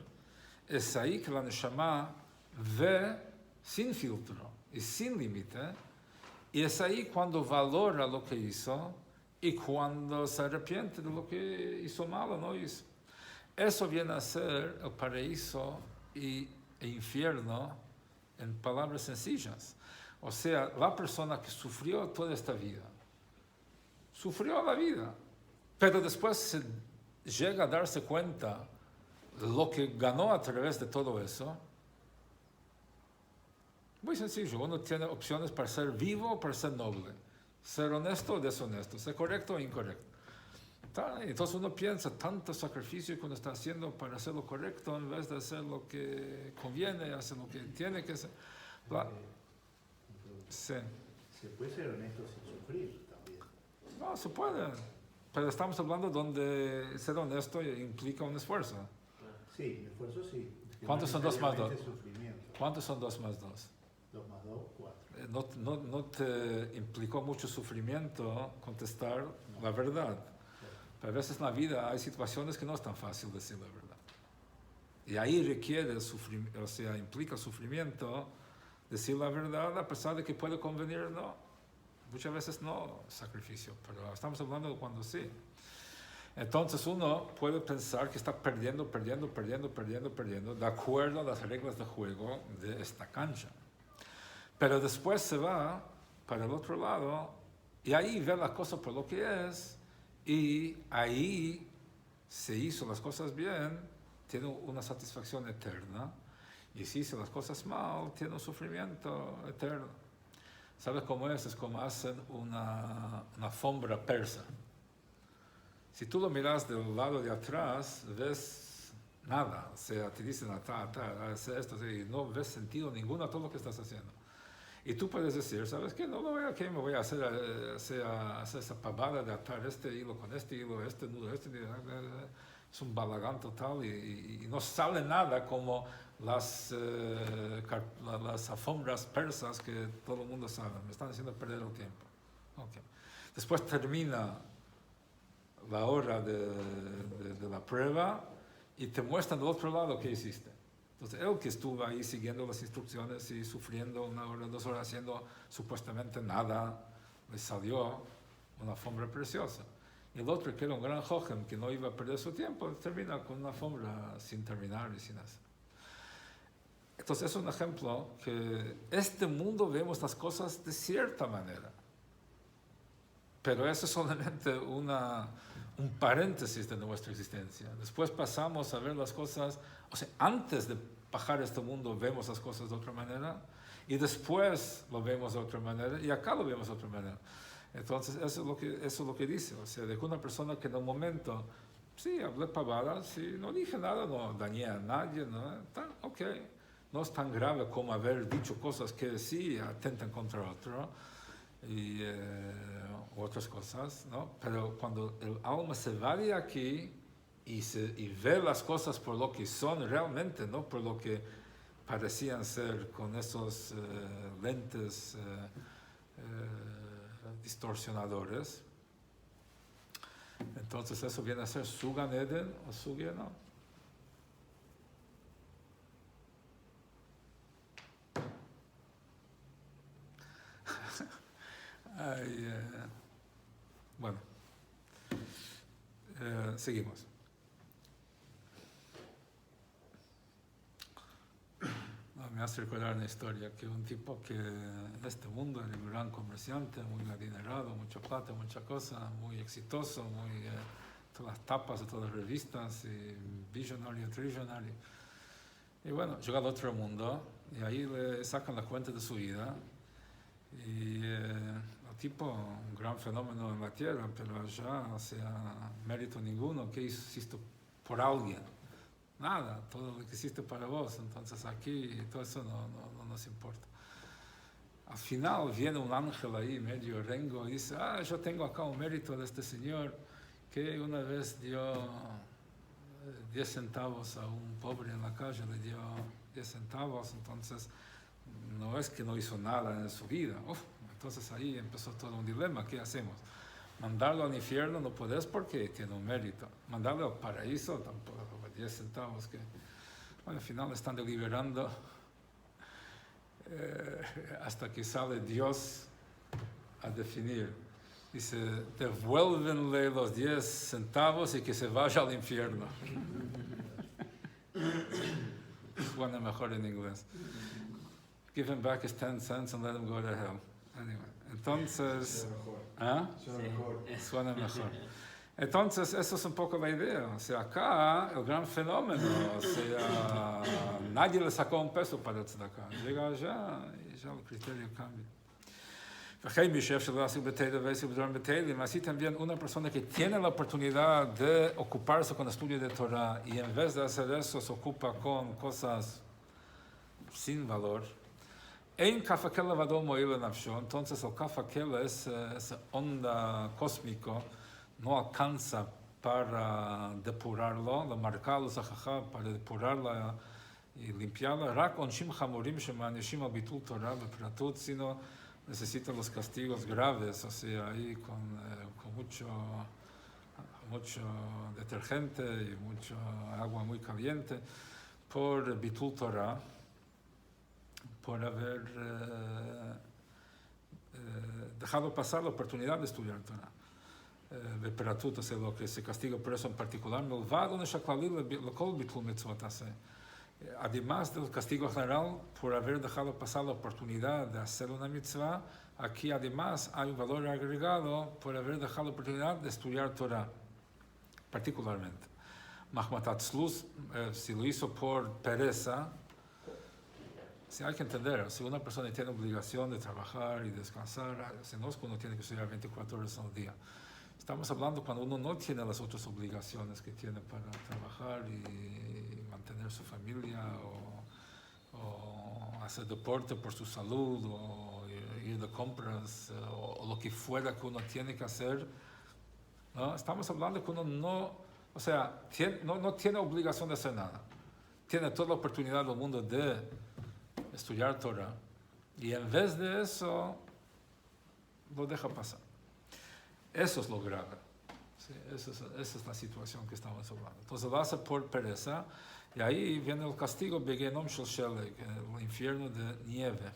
es ahí que la Neshama ve sin filtro y sin límite, y es ahí cuando valora lo que hizo y cuando se arrepiente de lo que hizo mal o no hizo. Eso viene a ser el paraíso e infierno en palabras sencillas. O sea, la persona que sufrió toda esta vida, sufrió la vida, pero después se llega a darse cuenta de lo que ganó a través de todo eso. Muy sencillo, uno tiene opciones para ser vivo o para ser noble, ser honesto o deshonesto, ser correcto o incorrecto. Entonces uno piensa tanto sacrificio que uno está haciendo para hacer lo correcto en vez de hacer lo que conviene, hacer lo que tiene que hacer. Sí. Se puede ser honesto sin sufrir también. No, se puede, pero estamos hablando donde ser honesto implica un esfuerzo. Sí, el esfuerzo sí. ¿Cuántos son 2 más 2? Sufrimiento. ¿Cuántos son 2 más 2? 2 más 2, 4. No te implicó mucho sufrimiento contestar la verdad. Pero a veces en la vida hay situaciones que no es tan fácil decir la verdad. Y ahí requiere sufrimiento, o sea, implica sufrimiento decir la verdad a pesar de que puede convenir o no. Muchas veces no sacrificio, pero estamos hablando de cuando sí. Entonces uno puede pensar que está perdiendo, de acuerdo a las reglas de juego de esta cancha. Pero después se va para el otro lado y ahí ve la cosa por lo que es, y ahí se hizo las cosas bien, tiene una satisfacción eterna, y si hizo las cosas mal, tiene un sufrimiento eterno. ¿Sabes cómo es? Es como hacen una alfombra persa. Si tú lo miras del lado de atrás, ves nada. O sea, te dicen, haz esto, y no ves sentido ninguno a todo lo que estás haciendo. Y tú puedes decir, ¿sabes qué? No lo voy a ¿qué? Me voy a hacer esa pavada de atar este hilo con este hilo, este nudo, este nudo. Es un balagán total y no sale nada como las alfombras persas que todo el mundo sabe. Me están haciendo perder el tiempo. Okay. Después termina la hora de la prueba y te muestran del otro lado qué hiciste. Entonces, él que estuvo ahí siguiendo las instrucciones y sufriendo 1 hora, 2 horas, haciendo supuestamente nada, le salió una alfombra preciosa. Y el otro, que era un gran joven, que no iba a perder su tiempo, termina con una alfombra sin terminar y sin hacer. Entonces, es un ejemplo que este mundo vemos las cosas de cierta manera. Pero eso es solamente un paréntesis de nuestra existencia. Después pasamos a ver las cosas, o sea, antes de bajar este mundo vemos las cosas de otra manera, y después lo vemos de otra manera, y acá lo vemos de otra manera. Entonces, eso es lo que dice. O sea, de que una persona que en el momento, sí, hablé pavadas, sí, no dije nada, no dañé a nadie, no, ok, no es tan grave como haber dicho cosas que sí atentan contra otro, y otras cosas, ¿no? Pero cuando el alma se va de aquí y ve las cosas por lo que son realmente, no por lo que parecían ser con esos lentes distorsionadores, entonces eso viene a ser su Gan Eden o su Gehenam. Bueno, seguimos. Me hace recordar una historia que un tipo que en este mundo era un gran comerciante, muy adinerado, mucha plata, mucha cosa, muy exitoso, todas las tapas de todas las revistas, y billonario, trillonario. Y bueno, llega al otro mundo y ahí le sacan la cuenta de su vida. Y el tipo, un gran fenómeno en la tierra, pero allá, o sea, mérito ninguno. ¿Qué hiciste por alguien? Nada, todo lo que hiciste para vos. Entonces aquí todo eso no nos importa. Al final viene un ángel ahí, medio rengo, y dice, yo tengo acá un mérito de este señor que una vez dio 10 centavos a un pobre en la calle, le dio 10 centavos, entonces no es que no hizo nada en su vida. Entonces ahí empezó todo un dilema, ¿qué hacemos? Mandarlo al infierno no puedes porque tiene un mérito. Mandarlo al paraíso tampoco, 10 centavos que... Bueno, al final están deliberando hasta que sale Dios a definir. Dice, devuélvenle los 10 centavos y que se vaya al infierno. Suena mejor en inglés. Give him back his 10 cents and let him go to hell. Anyway, entonces... Suena mejor. Entonces, eso es un poco la idea. O sea, acá, el gran fenómeno, o sea, nadie le sacó un peso para el tzedakah. Llega allá y ya el criterio cambia. Así también una persona que tiene la oportunidad de ocuparse con el estudio de Torah y en vez de hacer eso se ocupa con cosas sin valor. Entonces el kafakela, esa onda cósmico, no alcanza para depurarlo, la marcarlo, para depurarla y limpiarla. Rak onshim hamorim shemanishim al bitul Torah bepratud, sino necesita los castigos graves, o sea, ahí con mucho detergente y mucha agua muy caliente por bitul Torah, por haber dejado pasar la oportunidad de estudiar Torah. Beperatut, o sea, lo que se castiga por eso en particular, además del castigo general por haber dejado pasar la oportunidad de hacer una mitzvah, aquí además hay un valor agregado por haber dejado la oportunidad de estudiar Torah, particularmente. Mahmatat Sluz, si lo hizo por pereza, si hay que entender, si una persona tiene obligación de trabajar y descansar, si no es que uno tiene que estudiar 24 horas al día. Estamos hablando cuando uno no tiene las otras obligaciones que tiene para trabajar y mantener su familia o hacer deporte por su salud o ir de compras o lo que fuera que uno tiene que hacer, ¿no? Estamos hablando que uno no tiene obligación de hacer nada. Tiene toda la oportunidad del mundo de estudiar Torah y en vez de eso lo deja pasar. Eso es lo grave. Sí, esa es la situación que estamos hablando. Entonces lo hace por pereza y ahí viene el castigo Begenom Shel Sheleg, el infierno de nieve.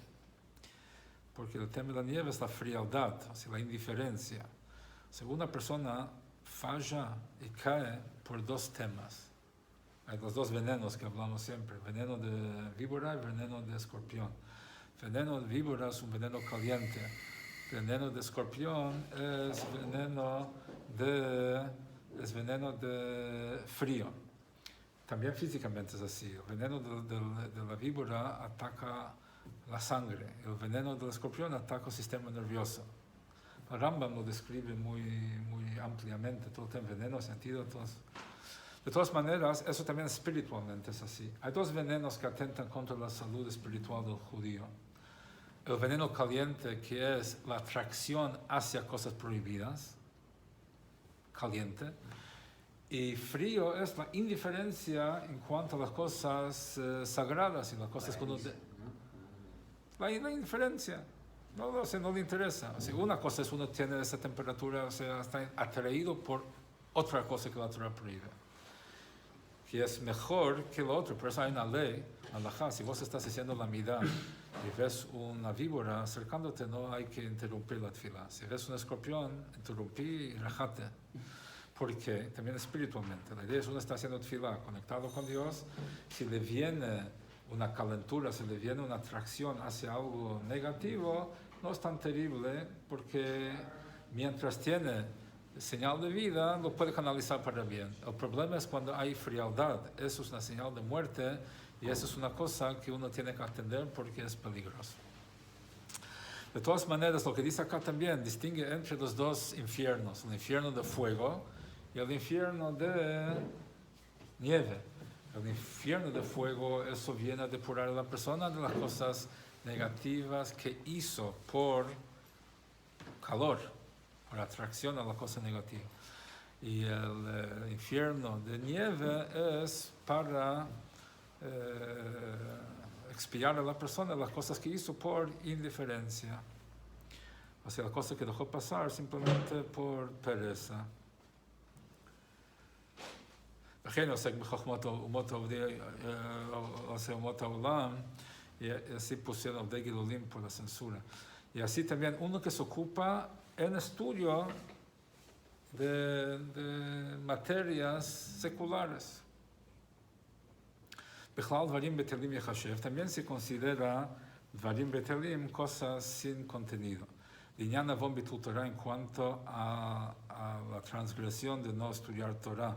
Porque el tema de la nieve es la frialdad, o sea, la indiferencia. Si una persona falla y cae por dos temas, hay los dos venenos que hablamos siempre, veneno de víbora y veneno de escorpión. Veneno de víbora es un veneno caliente. Veneno de escorpión es veneno de frío. También físicamente es así. El veneno de la víbora ataca la sangre. El veneno del escorpión ataca el sistema nervioso. El Rambam lo describe muy ampliamente. Todo tiene venenos, antídotos. De todas maneras, eso también espiritualmente es así. Hay dos venenos que atentan contra la salud espiritual del judío. El veneno caliente, que es la atracción hacia cosas prohibidas, caliente, y frío es la indiferencia en cuanto a las cosas sagradas y las cosas que uno... La indiferencia, no le interesa. O sea, una cosa es uno tiene esa temperatura, o sea, está atraído por otra cosa que la Torah prohíbe, que es mejor que lo otro. Por eso hay una ley, alajá, si vos estás haciendo la midá y ves una víbora acercándote, no hay que interrumpir la tefilá. Si ves un escorpión, interrumpí y rajate. Porque también espiritualmente, la idea es uno está haciendo tefilá, conectado con Dios, si le viene una calentura, si le viene una atracción hacia algo negativo, no es tan terrible, porque mientras tiene señal de vida, lo puede canalizar para bien. El problema es cuando hay frialdad, eso es una señal de muerte, y eso es una cosa que uno tiene que atender porque es peligroso. De todas maneras, lo que dice acá también distingue entre los dos infiernos, el infierno de fuego y el infierno de nieve. El infierno de fuego, eso viene a depurar a la persona de las cosas negativas que hizo por calor, por atracción a la cosa negativa. Y el infierno de nieve es para expiar a la persona las cosas que hizo por indiferencia. O sea, las cosas que dejó pasar simplemente por pereza. וכן עוסק בחוכמות אומות העולם, y así pusieron de Gilulín por la censura. Y así también uno que se ocupa en estudio de materias seculares. בכלל דברים בטלים יחשב, también se considera דברים בטלים cosas sin contenido. לעניין עוון ביטול תורה en cuanto a la transgresión de no estudiar Torah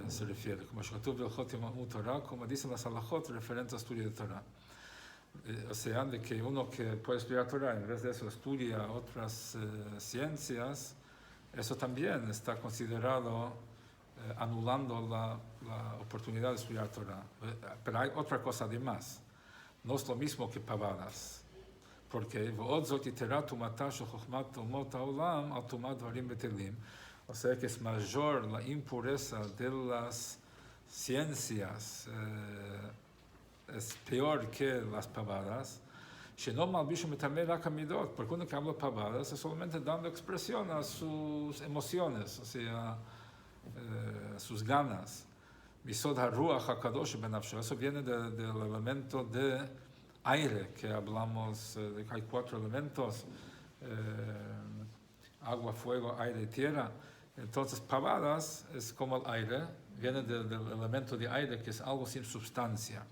se refiere, como שכתוב בהלכות יוממות תורה, como dicen las halajot referentes al estudio de Torah. O sea, de que uno que puede estudiar Torah, en vez de eso estudia otras ciencias, eso también está considerado anulando la oportunidad de estudiar Torah. Pero hay otra cosa además, no es lo mismo que pavadas, porque o sea que es mayor la impureza de las ciencias, es peor que las pavadas, porque uno que habla pavadas es solamente dando expresión a sus emociones, o sea, sus ganas. Eso viene del elemento de aire que hablamos, de que hay 4 elementos, agua, fuego, aire y tierra. Entonces, pavadas es como el aire, viene del elemento de aire que es algo sin sustancia.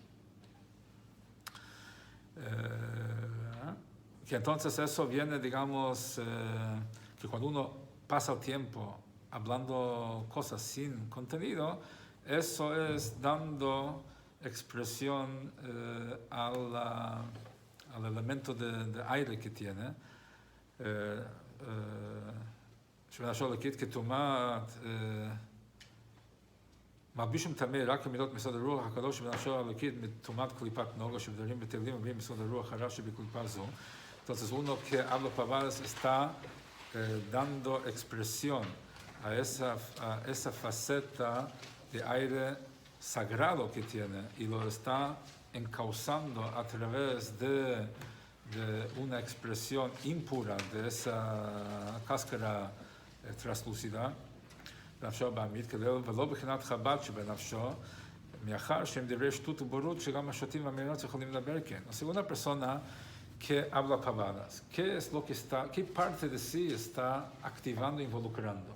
Que entonces eso viene, digamos, que cuando uno pasa el tiempo hablando cosas sin contenido, eso es dando expresión al elemento de aire que tiene. שבנפשו הלקית כתומת מלבישם טמא רק כמידות מסוד הרוח הקדוש שבנפשו הלקית מתומת קליפת נוגה שבדברים בטלים מביאים מסוד הרוח הרע שבקליפה זו. Entonces uno que habla pavadas está dando expresión a esa faceta de aire sagrado que tiene y lo está encauzando a través de una expresión impura de esa cáscara translúcida, בנפשו בעמית, ולא בחינת חב"ד שבנפשו, מאחר שהם דברי שטות ובורות שגם השוטים והמרירות יכולים לדבר כן. O sea, una persona que habla pavadas, ¿qué es lo que está, qué parte de sí está activando e involucrando?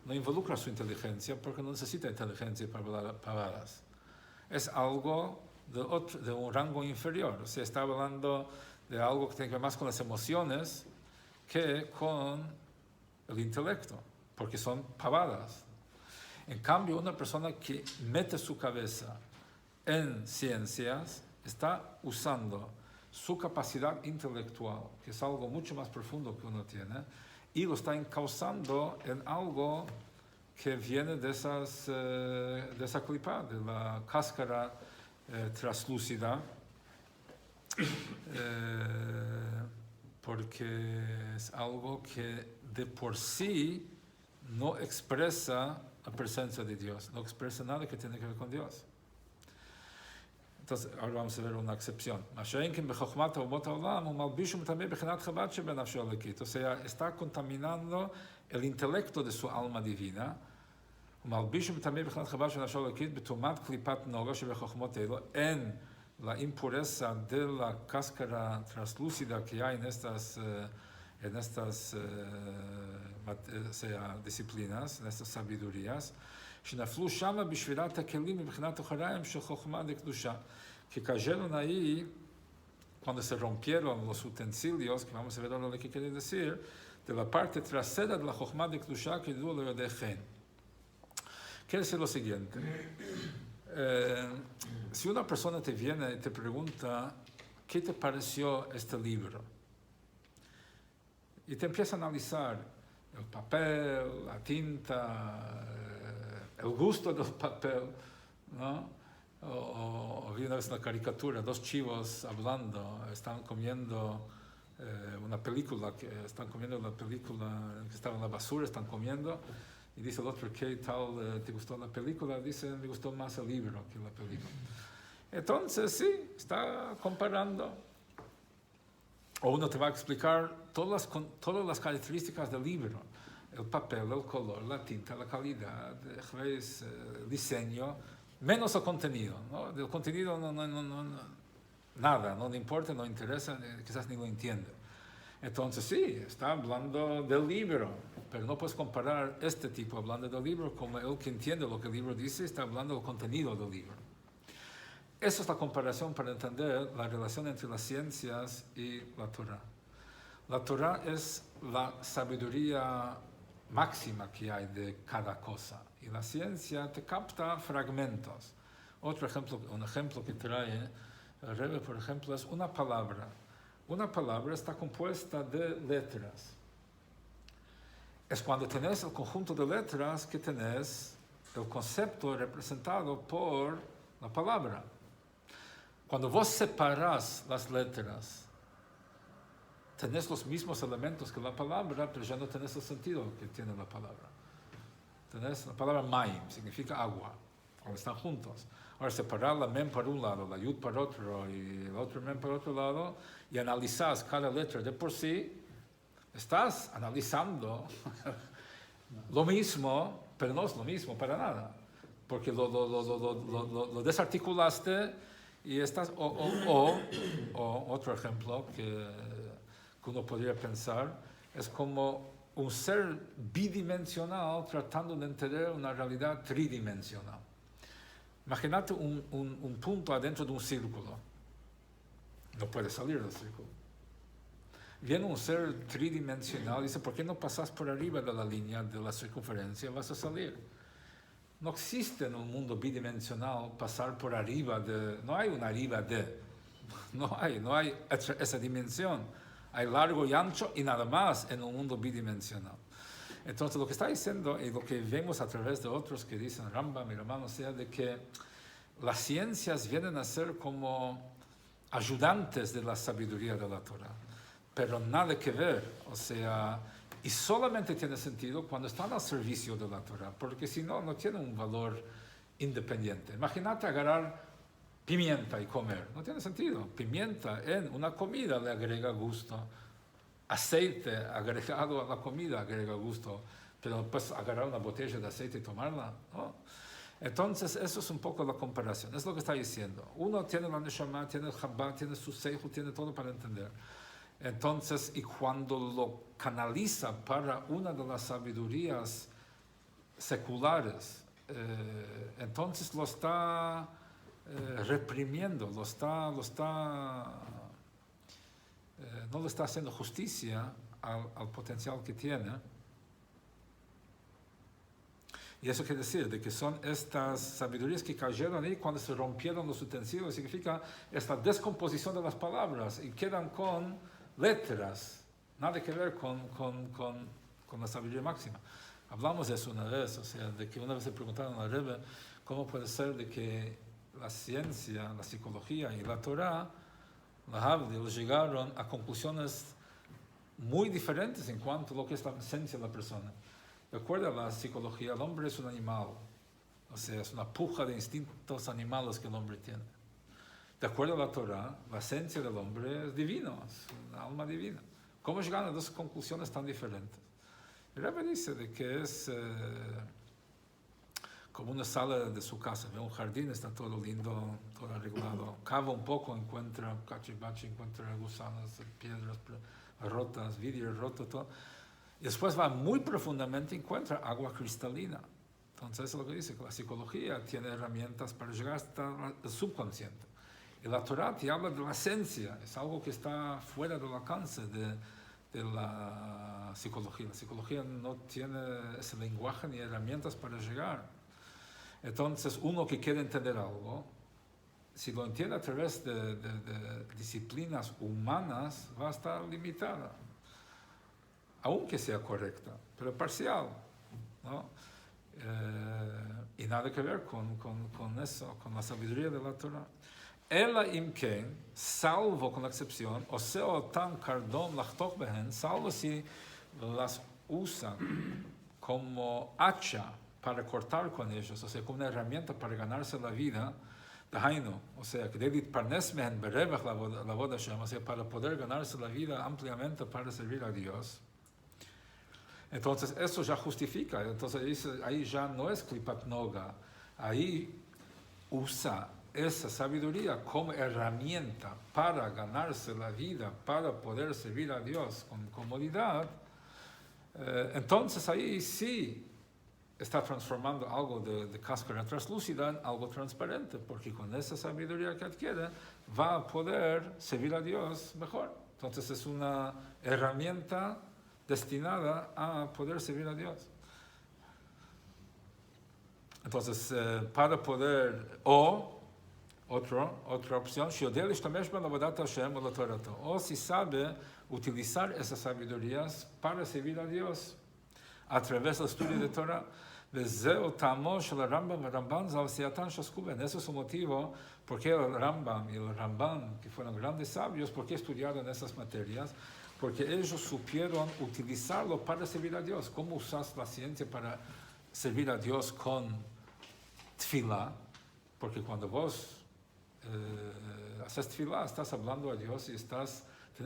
No involucra su inteligencia porque no necesita inteligencia para hablar pavadas. Es algo de un rango inferior, o sea, está hablando de algo que tiene que ver más con las emociones que con el intelecto, porque son pavadas. En cambio, una persona que mete su cabeza en ciencias está usando su capacidad intelectual, que es algo mucho más profundo que uno tiene, y lo está encauzando en algo que viene de esa clipa, de la cáscara translúcida, porque es algo que de por sí no expresa la presencia de Dios, no expresa nada que tiene que ver con Dios. Entonces, ahora vamos a ver una excepción. O sea, está contaminando el intelecto de su alma divina, en la impureza de la cáscara translúcida que hay en estas disciplinas, en estas sabidurías, que cayeron ahí cuando se rompieron los utensilios, que vamos a ver ahora lo que quiere decir, de la parte trasera de la Jochma de Kedusha que duele lo de Gen. Quiere decir lo siguiente. Si una persona te viene y te pregunta, ¿qué te pareció este libro? Y te empieza a analizar el papel, la tinta, el gusto del papel, ¿no? O vi una vez una caricatura, 2 chivos hablando, están comiendo una película que estaba en la basura, están comiendo, y dice el otro, ¿qué tal te gustó la película? Dice, me gustó más el libro que la película. Entonces, sí, está comparando. O uno te va a explicar todas las características del libro. El papel, el color, la tinta, la calidad, el diseño, menos el contenido, ¿no? Del contenido nada, no le importa, no le interesa, quizás ni lo entiende. Entonces sí, está hablando del libro, pero no puedes comparar este tipo hablando del libro como el que entiende lo que el libro dice, está hablando del contenido del libro. Esa es la comparación para entender la relación entre las ciencias y la Torah. La Torah es la sabiduría máxima que hay de cada cosa y la ciencia te capta fragmentos. Otro ejemplo, un ejemplo que trae el Rebbe, por ejemplo, es una palabra. Una palabra está compuesta de letras. Es cuando tenés el conjunto de letras que tenés el concepto representado por la palabra. Cuando vos separás las letras, tenés los mismos elementos que la palabra, pero ya no tenés el sentido que tiene la palabra. Tenés la palabra maim, significa agua, cuando están juntos. Ahora, separar la mem por un lado, la yud por otro y el otro mem por otro lado, y analizás cada letra de por sí, estás analizando lo mismo, pero no es lo mismo para nada. Porque lo desarticulaste y estás... O otro ejemplo que uno podría pensar es como un ser bidimensional tratando de entender una realidad tridimensional. Imagínate un punto adentro de un círculo. No puede salir del círculo. Viene un ser tridimensional y dice, ¿por qué no pasas por arriba de la línea de la circunferencia? Vas a salir. No existe en un mundo bidimensional pasar por arriba de... No hay un arriba de... No hay esa dimensión. Hay largo y ancho y nada más en un mundo bidimensional. Entonces lo que está diciendo y lo que vemos a través de otros que dicen Rambam y hermano, sea de que las ciencias vienen a ser como ayudantes de la sabiduría de la Torah, pero nada que ver, o sea, y solamente tiene sentido cuando están al servicio de la Torah, porque si no, no tiene un valor independiente. Imagínate agarrar pimienta y comer, no tiene sentido. Pimienta en una comida le agrega gusto. Aceite agregado a la comida agrega gusto, pero pues agarrar una botella de aceite y tomarla, ¿no? Entonces, eso es un poco la comparación, es lo que está diciendo. Uno tiene la neshama, tiene el chabad, tiene su seijo, tiene todo para entender. Entonces, y cuando lo canaliza para una de las sabidurías seculares, entonces lo está reprimiendo, no le está haciendo justicia al potencial que tiene. Y eso quiere decir de que son estas sabidurías que cayeron ahí cuando se rompieron los utensilios, significa esta descomposición de las palabras y quedan con letras, nada que ver con la sabiduría máxima. Hablamos de eso una vez, o sea, de que una vez se preguntaron a Rebbe cómo puede ser de que la ciencia, la psicología y la Torah, la Havdil, llegaron a conclusiones muy diferentes en cuanto a lo que es la esencia de la persona. De acuerdo a la psicología, el hombre es un animal, o sea, es una puja de instintos animales que el hombre tiene. De acuerdo a la Torah, la esencia del hombre es divino, es una alma divina. ¿Cómo llegaron a dos conclusiones tan diferentes? El Rebbe dice de que es como una sala de su casa, ve un jardín, está todo lindo, todo arreglado, cava un poco, encuentra cachivache, encuentra gusanos, piedras rotas, vidrio roto, todo. Y después va muy profundamente y encuentra agua cristalina. Entonces eso es lo que dice, que la psicología tiene herramientas para llegar hasta el subconsciente. Y la Torah te habla de la esencia, es algo que está fuera del alcance de la psicología. La psicología no tiene ese lenguaje ni herramientas para llegar. Entonces, uno que quiere entender algo, si lo entiende a través de disciplinas humanas, va a estar limitada, aunque sea correcta, pero parcial, ¿no? Y nada que ver con eso, con la sabiduría de la Torah. Ela imken, salvo con la excepción, o sea, tan cardón lachtoch behen, salvo si las usan como hacha para cortar con ellos, o sea, como una herramienta para ganarse la vida, Dahainu, o sea, que David Parnes mehen berevach lavod Hashem, o sea, para poder ganarse la vida ampliamente para servir a Dios. Entonces, eso ya justifica. Entonces, ahí ya no es klipat noga. Ahí usa esa sabiduría como herramienta para ganarse la vida, para poder servir a Dios con comodidad. Entonces, ahí sí está transformando algo de cáscara translúcida en algo transparente, porque con esa sabiduría que adquiere va a poder servir a Dios mejor. Entonces, es una herramienta destinada a poder servir a Dios. Entonces, para poder, otra opción, o si sabe utilizar esas sabidurías para servir a Dios a través del estudio de Torah. Ese es su motivo porque el Rambam y el Ramban, que fueron grandes sabios, porque estudiaron esas materias, porque ellos supieron utilizarlo para servir a Dios. ¿Cómo usas la ciencia para servir a Dios con tefilá? Porque cuando vos haces tefilá, estás hablando a Dios y tienes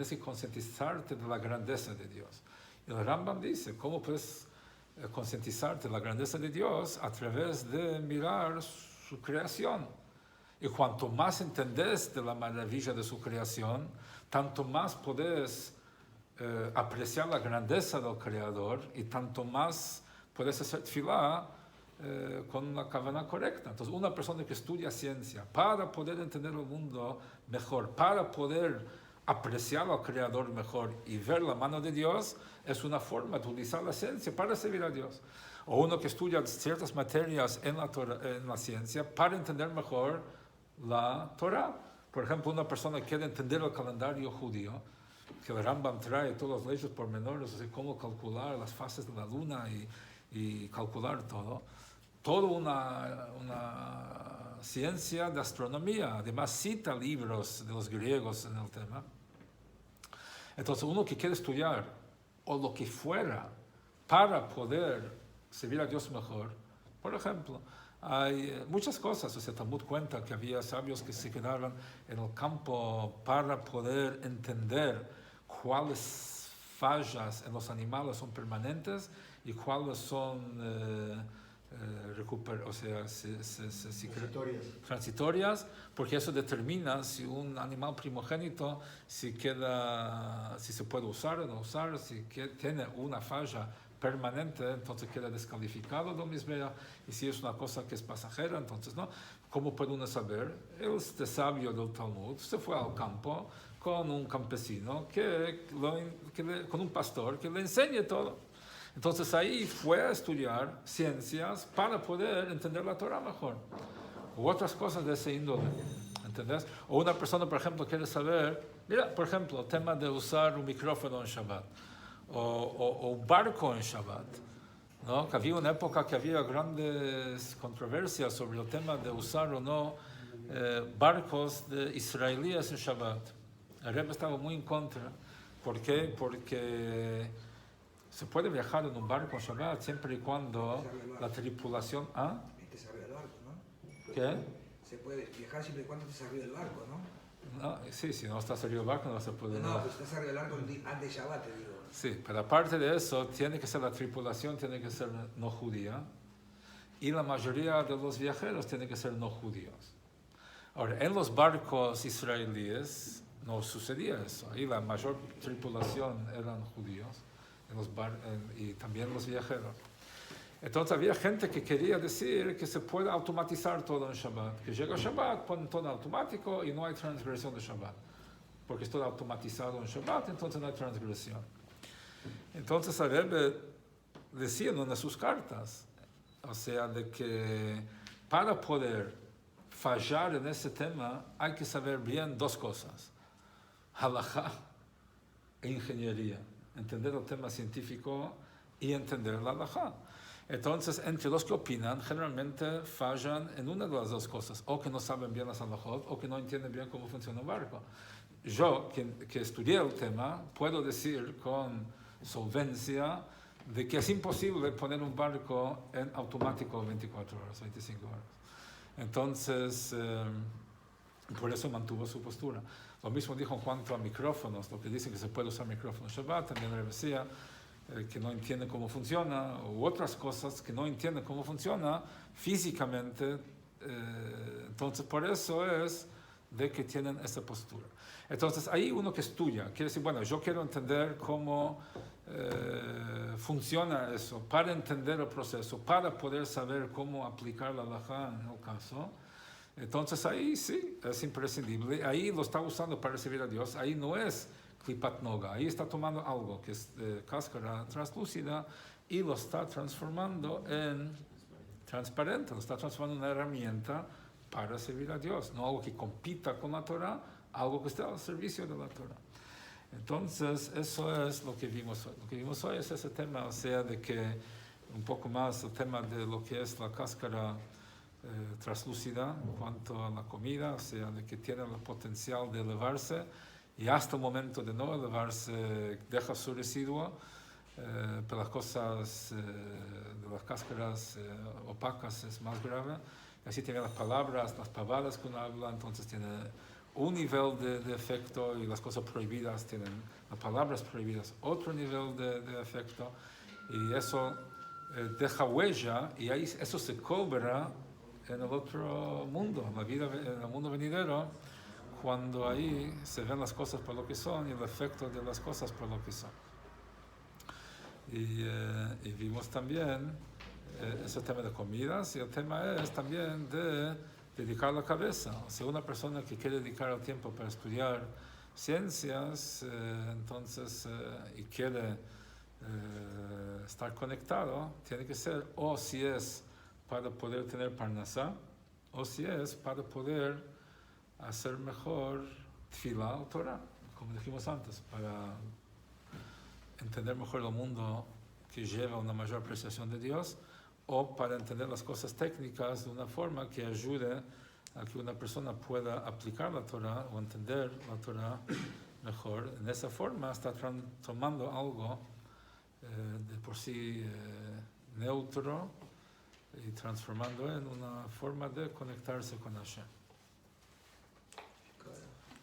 que concientizarte de la grandeza de Dios. Y el Rambam dice, ¿cómo puedes concientizarte de la grandeza de Dios? A través de mirar su creación. Y cuanto más entendés de la maravilla de su creación, tanto más podés apreciar la grandeza del Creador y tanto más puedes hacer tefilá con la kavaná correcta. Entonces, una persona que estudia ciencia para poder entender el mundo mejor, para poder apreciar al Creador mejor y ver la mano de Dios, es una forma de utilizar la ciencia para servir a Dios. O uno que estudia ciertas materias en la ciencia para entender mejor la Torah. Por ejemplo, una persona que quiere entender el calendario judío, que el Rambam trae todas las leyes pormenores, o sea, cómo calcular las fases de la luna y calcular todo. Toda una ciencia de astronomía. Además, cita libros de los griegos en el tema. Entonces, uno que quiere estudiar, o lo que fuera, para poder servir a Dios mejor, por ejemplo, hay muchas cosas. O sea, Talmud cuenta que había sabios que se quedaron en el campo para poder entender cuáles fallas en los animales son permanentes y cuáles son transitorias, porque eso determina si un animal primogénito si se puede usar o no usar, si tiene una falla permanente, entonces queda descalificado del Mizbeach, y si es una cosa que es pasajera, entonces no. ¿Cómo puede uno saber? Este sabio del Talmud se fue al campo con un campesino, con un pastor que le enseñe todo. Entonces ahí fue a estudiar ciencias para poder entender la Torah mejor. U otras cosas de ese índole, ¿entendés? O una persona, por ejemplo, quiere saber, mira, por ejemplo, el tema de usar un micrófono en Shabbat, o un barco en Shabbat, ¿no? Que había una época que había grandes controversias sobre el tema de usar o no barcos de israelíes en Shabbat. El Rebbe estaba muy en contra. ¿Por qué? Porque se puede viajar en un barco en Shabbat siempre y cuando la tripulación... ¿Ah? Estés arriba del barco, ¿no? ¿Qué? Se puede viajar siempre y cuando estés arriba del barco, ¿no? No, sí, si no estás arriba del barco no se puede... No, pues estás arriba del barco antes de Shabbat, te digo. Sí, pero aparte de eso, tiene que ser la tripulación, tiene que ser no judía, y la mayoría de los viajeros tienen que ser no judíos. Ahora, en los barcos israelíes no sucedía eso. Ahí la mayor tripulación eran judíos y también los viajeros. Entonces había gente que quería decir que se puede automatizar todo en Shabbat. Que llega Shabbat, ponen todo automático y no hay transgresión de Shabbat. Porque es todo automatizado en Shabbat, entonces no hay transgresión. Entonces el Rebbe decía en una de sus cartas, o sea, de que para poder fallar en ese tema hay que saber bien dos cosas: halajá e ingeniería, entender el tema científico y entender la halajá. Entonces, entre los que opinan, generalmente fallan en una de las dos cosas, o que no saben bien las halajot, o que no entienden bien cómo funciona un barco. Yo, que estudié el tema, puedo decir con solvencia de que es imposible poner un barco en automático 24 horas, 25 horas. Entonces, por eso mantuvo su postura. Lo mismo dijo en cuanto a micrófonos, lo que dicen que se puede usar micrófonos Shabbat, también Rebbe decía que no entiende cómo funciona, u otras cosas que no entiende cómo funciona físicamente. Entonces, por eso es de que tienen esa postura. Entonces, ahí uno que estudia, quiere decir, bueno, yo quiero entender cómo funciona eso, para entender el proceso, para poder saber cómo aplicar la halajá en el caso. Entonces ahí sí, es imprescindible. Ahí lo está usando para recibir a Dios. Ahí no es klipat noga. Ahí está tomando algo que es cáscara translúcida y lo está transformando en transparente. Lo está transformando en una herramienta para servir a Dios. No algo que compita con la Torah, algo que esté al servicio de la Torah. Entonces, eso es lo que vimos hoy. Lo que vimos hoy es ese tema, o sea, de que un poco más el tema de lo que es la cáscara translúcida en cuanto a la comida, o sea, de que tiene el potencial de elevarse y hasta el momento de no elevarse deja su residuo, pero las cosas de las cáscaras opacas es más grave. Y así tiene las pavadas que uno habla, entonces tiene un nivel de efecto y las cosas prohibidas tienen, las palabras prohibidas, otro nivel de efecto y eso deja huella y ahí eso se cobra en el otro mundo, en la vida, en el mundo venidero, cuando ahí se ven las cosas por lo que son y el efecto de las cosas por lo que son. Y vimos también ese tema de comidas y el tema es también de dedicar la cabeza. O sea, una persona que quiere dedicar el tiempo para estudiar ciencias, entonces, y quiere estar conectado, tiene que ser, o si es para poder tener parnasá, o si es para poder hacer mejor tefilá o Torah, como dijimos antes, para entender mejor el mundo que lleva a una mayor apreciación de Dios, o para entender las cosas técnicas de una forma que ayude a que una persona pueda aplicar la Torah o entender la Torah mejor. En esa forma está tomando algo de por sí neutro y transformando en una forma de conectarse con Hashem.